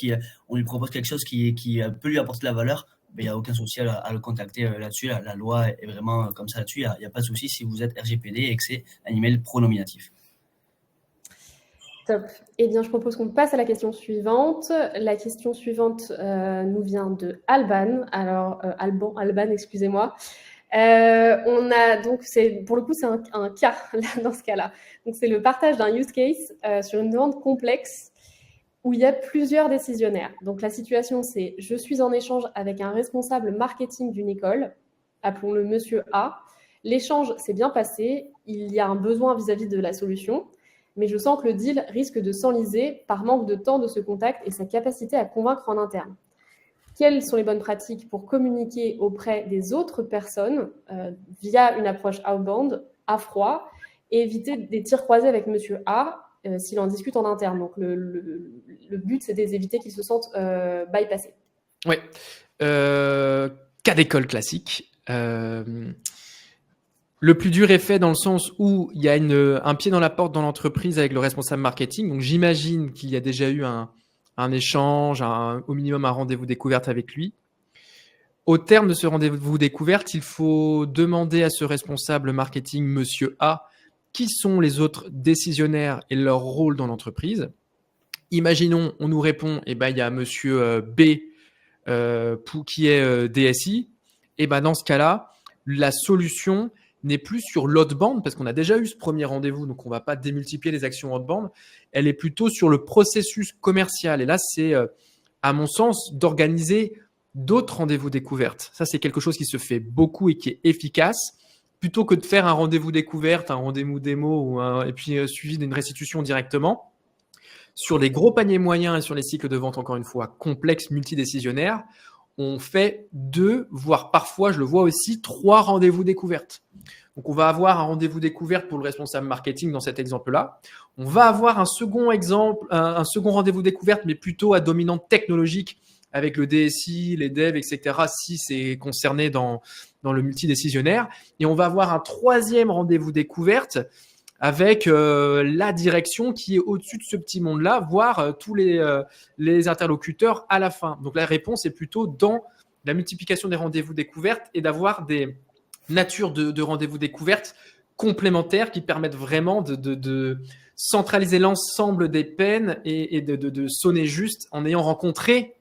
on lui propose quelque chose qui peut lui apporter de la valeur, ben, il n'y a aucun souci à le contacter là-dessus. La loi est vraiment comme ça là-dessus. Il y a pas de souci si vous êtes RGPD et que c'est un email pronominatif. Top. Eh bien, je propose qu'on passe à la question suivante. La question suivante nous vient de Alban. Alors, Alban, excusez-moi. On a donc, pour le coup, c'est un cas là, dans ce cas-là. Donc, c'est le partage d'un use case sur une demande complexe où il y a plusieurs décisionnaires. Donc, la situation, c'est je suis en échange avec un responsable marketing d'une école, appelons-le Monsieur A. L'échange s'est bien passé. Il y a un besoin vis-à-vis de la solution. Mais je sens que le deal risque de s'enliser par manque de temps de ce contact et sa capacité à convaincre en interne. Quelles sont les bonnes pratiques pour communiquer auprès des autres personnes via une approche outbound, à froid, et éviter des tirs croisés avec Monsieur A s'il en discute en interne. Donc, le but, c'est d'éviter qu'il se sente bypassé. Oui. Cas d'école classique. Le plus dur est fait dans le sens où il y a un pied dans la porte dans l'entreprise avec le responsable marketing. Donc, j'imagine qu'il y a déjà eu un échange, au minimum un rendez-vous découverte avec lui. Au terme de ce rendez-vous découverte, il faut demander à ce responsable marketing, Monsieur A, qui sont les autres décisionnaires et leur rôle dans l'entreprise. Imaginons, on nous répond, il y a Monsieur B qui est DSI. Et dans ce cas-là, la solution n'est plus sur l'outbound, parce qu'on a déjà eu ce premier rendez-vous, donc on ne va pas démultiplier les actions outbound. Elle est plutôt sur le processus commercial. Et là, c'est, à mon sens, d'organiser d'autres rendez-vous découvertes. Ça, c'est quelque chose qui se fait beaucoup et qui est efficace, plutôt que de faire un rendez-vous découverte, un rendez-vous démo, et puis suivi d'une restitution directement. Sur les gros paniers moyens et sur les cycles de vente, encore une fois, complexes, multidécisionnaires, on fait 2, voire parfois, je le vois aussi, 3 rendez-vous découvertes. Donc, on va avoir un rendez-vous découverte pour le responsable marketing dans cet exemple-là. On va avoir un second rendez-vous découverte, mais plutôt à dominante technologique avec le DSI, les devs, etc., si c'est concerné dans le multidécisionnaire. Et on va avoir un 3e rendez-vous découverte avec la direction qui est au-dessus de ce petit monde-là, voire tous les interlocuteurs à la fin. Donc, la réponse est plutôt dans la multiplication des rendez-vous découvertes et d'avoir des natures de rendez-vous découvertes complémentaires qui permettent vraiment de centraliser l'ensemble des peines et de sonner juste en ayant rencontré,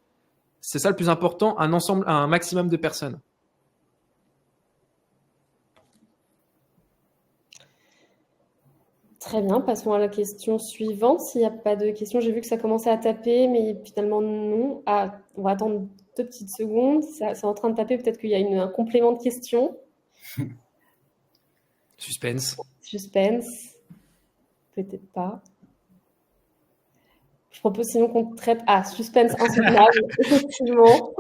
c'est ça le plus important, un maximum de personnes. Très bien, passons à la question suivante. S'il n'y a pas de questions, j'ai vu que ça commençait à taper, mais finalement non. Ah, on va attendre 2 petites secondes. C'est en train de taper, peut-être qu'il y a un complément de question. Suspense. Peut-être pas. Je propose sinon qu'on traite... Ah, suspense insoutenable, effectivement.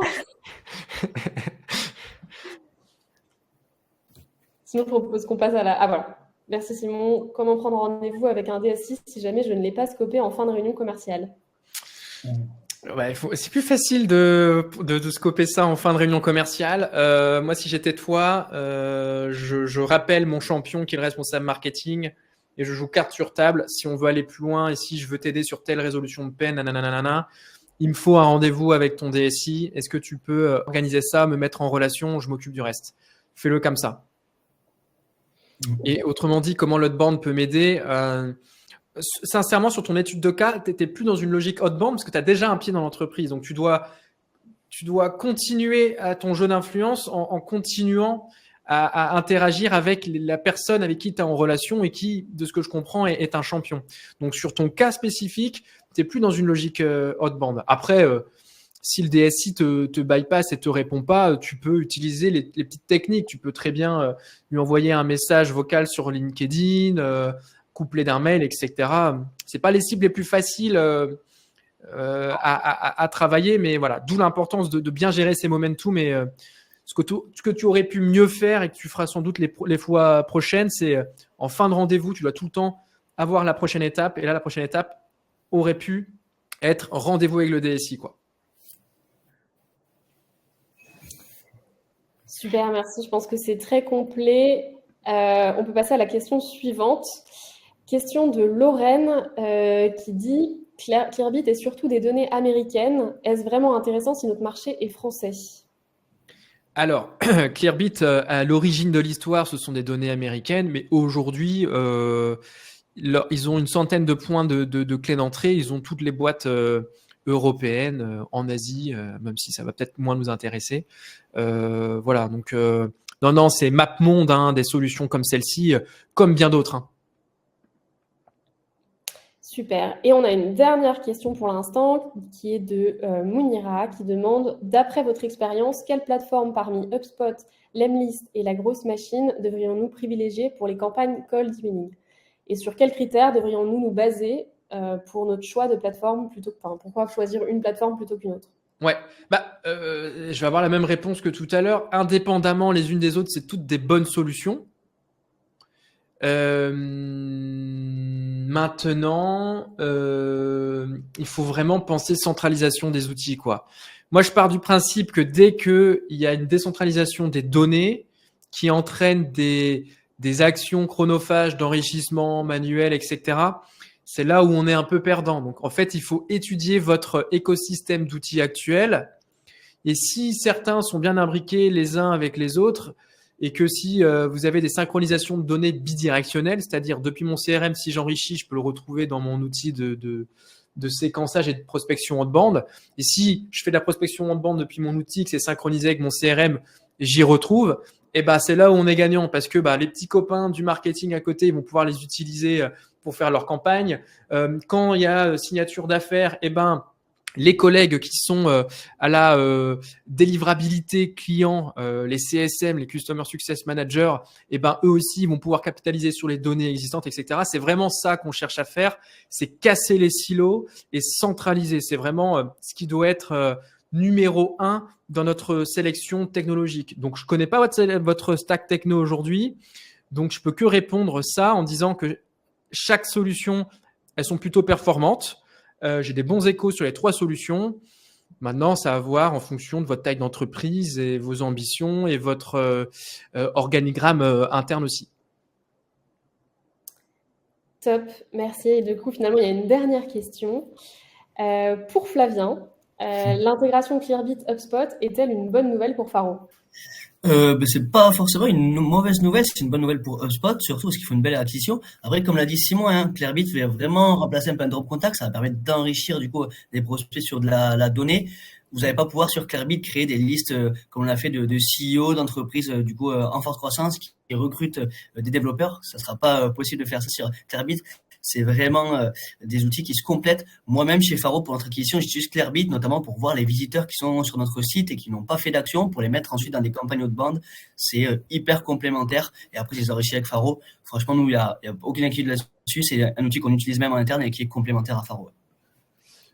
Sinon, je propose qu'on passe à la... Ah, voilà. Merci Simon. Comment prendre rendez-vous avec un DSI si jamais je ne l'ai pas scopé en fin de réunion commerciale? Ouais, c'est plus facile de scoper ça en fin de réunion commerciale. Moi, si j'étais toi, je rappelle mon champion qui est le responsable marketing et je joue carte sur table. Si on veut aller plus loin et si je veux t'aider sur telle résolution de peine, nanana, il me faut un rendez-vous avec ton DSI. Est-ce que tu peux organiser ça, me mettre en relation, je m'occupe du reste. Fais-le comme ça. Et autrement dit, comment l'outbound peut m'aider sincèrement, sur ton étude de cas, tu n'étais plus dans une logique outbound parce que tu as déjà un pied dans l'entreprise. Donc, tu dois continuer à ton jeu d'influence en continuant à interagir avec la personne avec qui tu es en relation et qui, de ce que je comprends, est un champion. Donc, sur ton cas spécifique, tu n'es plus dans une logique outbound. Après, si le DSI te bypass et te répond pas, tu peux utiliser les petites techniques. Tu peux très bien lui envoyer un message vocal sur LinkedIn, couplé d'un mail, etc. C'est pas les cibles les plus faciles à travailler, mais voilà, d'où l'importance de bien gérer ces momentum. Et ce que tu aurais pu mieux faire et que tu feras sans doute les fois prochaines, c'est en fin de rendez-vous, tu dois tout le temps avoir la prochaine étape. Et là, la prochaine étape aurait pu être rendez-vous avec le DSI, quoi. Super, merci. Je pense que c'est très complet. On peut passer à la question suivante. Question de Lorraine qui dit Clearbit est surtout des données américaines. Est-ce vraiment intéressant si notre marché est français? Alors, Clearbit, à l'origine de l'histoire, ce sont des données américaines, mais aujourd'hui, ils ont une centaine de points de clés d'entrée. Ils ont toutes les boîtes européennes, en Asie, même si ça va peut-être moins nous intéresser. Voilà, donc non, c'est MapMonde, hein, des solutions comme celle-ci, comme bien d'autres. Hein. Super. Et on a une dernière question pour l'instant qui est de Mounira qui demande, d'après votre expérience, quelle plateforme parmi HubSpot, Lemlist et la grosse machine devrions-nous privilégier pour les campagnes cold emailing? Et sur quels critères devrions-nous nous baser pour notre choix de plateforme pourquoi choisir une plateforme plutôt qu'une autre? Ouais, je vais avoir la même réponse que tout à l'heure. Indépendamment les unes des autres, c'est toutes des bonnes solutions. Maintenant, il faut vraiment penser centralisation des outils, quoi. Moi, je pars du principe que dès qu'il y a une décentralisation des données qui entraîne des actions chronophages d'enrichissement manuel, etc., c'est là où on est un peu perdant. Donc, en fait, il faut étudier votre écosystème d'outils actuel. Et si certains sont bien imbriqués les uns avec les autres, et que si vous avez des synchronisations de données bidirectionnelles, c'est-à-dire depuis mon CRM, si j'enrichis, je peux le retrouver dans mon outil de séquençage et de prospection haute bande. Et si je fais de la prospection haute bande depuis mon outil, que c'est synchronisé avec mon CRM, j'y retrouve, et ben c'est là où on est gagnant parce que les petits copains du marketing à côté ils vont pouvoir les utiliser pour faire leur campagne. Quand il y a signature d'affaires, et ben les collègues qui sont à la délivrabilité client, les CSM, les Customer Success Managers, et ben eux aussi vont pouvoir capitaliser sur les données existantes, etc. C'est vraiment ça qu'on cherche à faire, c'est casser les silos et centraliser. C'est vraiment ce qui doit être numéro 1 dans notre sélection technologique. Donc, je connais pas votre stack techno aujourd'hui, donc je peux que répondre ça en disant que chaque solution, elles sont plutôt performantes. J'ai des bons échos sur les 3 solutions. Maintenant, ça va voir en fonction de votre taille d'entreprise et vos ambitions et votre organigramme interne aussi. Top, merci. Et du coup, finalement, il y a une dernière question. Pour Flavien, l'intégration Clearbit HubSpot est-elle une bonne nouvelle pour Faro? C'est pas forcément une mauvaise nouvelle, c'est une bonne nouvelle pour HubSpot, surtout parce qu'il faut une belle acquisition. Après, comme l'a dit Simon, Clearbit va vraiment remplacer un peu un drop contact, ça va permettre d'enrichir du coup des prospects sur de la donnée. Vous n'allez pas pouvoir sur Clearbit créer des listes comme on l'a fait de CEO d'entreprises du coup en forte croissance qui recrutent des développeurs. Ça sera pas possible de faire ça sur Clearbit. C'est vraiment des outils qui se complètent. Moi-même, chez Faro, pour notre acquisition, j'utilise Clearbit, notamment pour voir les visiteurs qui sont sur notre site et qui n'ont pas fait d'action, pour les mettre ensuite dans des campagnes haute bande. C'est hyper complémentaire. Et après, je les enrichis avec Faro. Franchement, nous, il y a aucune inquiétude là-dessus. C'est un outil qu'on utilise même en interne et qui est complémentaire à Faro.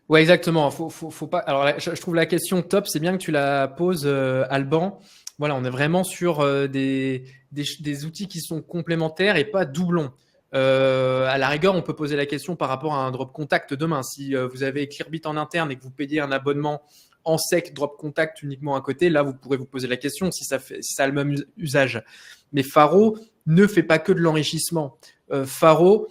Ouais, exactement. Faut pas. Alors, je trouve la question top. C'est bien que tu la poses, Alban. Voilà, on est vraiment sur des outils qui sont complémentaires et pas doublons. À la rigueur, on peut poser la question par rapport à un drop contact demain. Si vous avez Clearbit en interne et que vous payez un abonnement en sec drop contact uniquement à côté, là, vous pourrez vous poser la question si ça a le même usage. Mais Faro ne fait pas que de l'enrichissement. Faro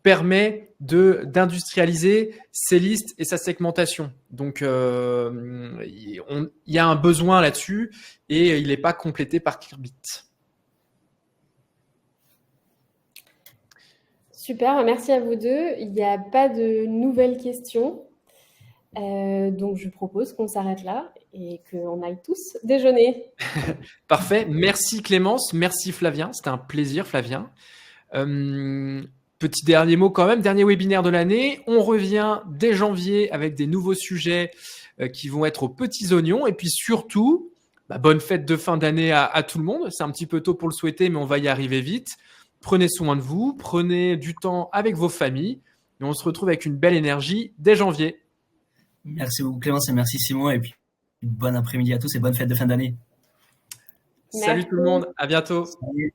permet d'industrialiser ses listes et sa segmentation. Donc, il y a un besoin là-dessus et il n'est pas complété par Clearbit. Super, merci à vous deux. Il n'y a pas de nouvelles questions. Donc, je propose qu'on s'arrête là et qu'on aille tous déjeuner. Parfait. Merci Clémence, merci Flavien. C'était un plaisir, Flavien. Petit dernier mot quand même, dernier webinaire de l'année. On revient dès janvier avec des nouveaux sujets qui vont être aux petits oignons. Et puis surtout, bonne fête de fin d'année à tout le monde. C'est un petit peu tôt pour le souhaiter, mais on va y arriver vite. Prenez soin de vous, prenez du temps avec vos familles. Et on se retrouve avec une belle énergie dès janvier. Merci beaucoup Clémence et merci Simon. Et puis, bon après-midi à tous et bonne fête de fin d'année. Salut tout le monde, à bientôt. Salut.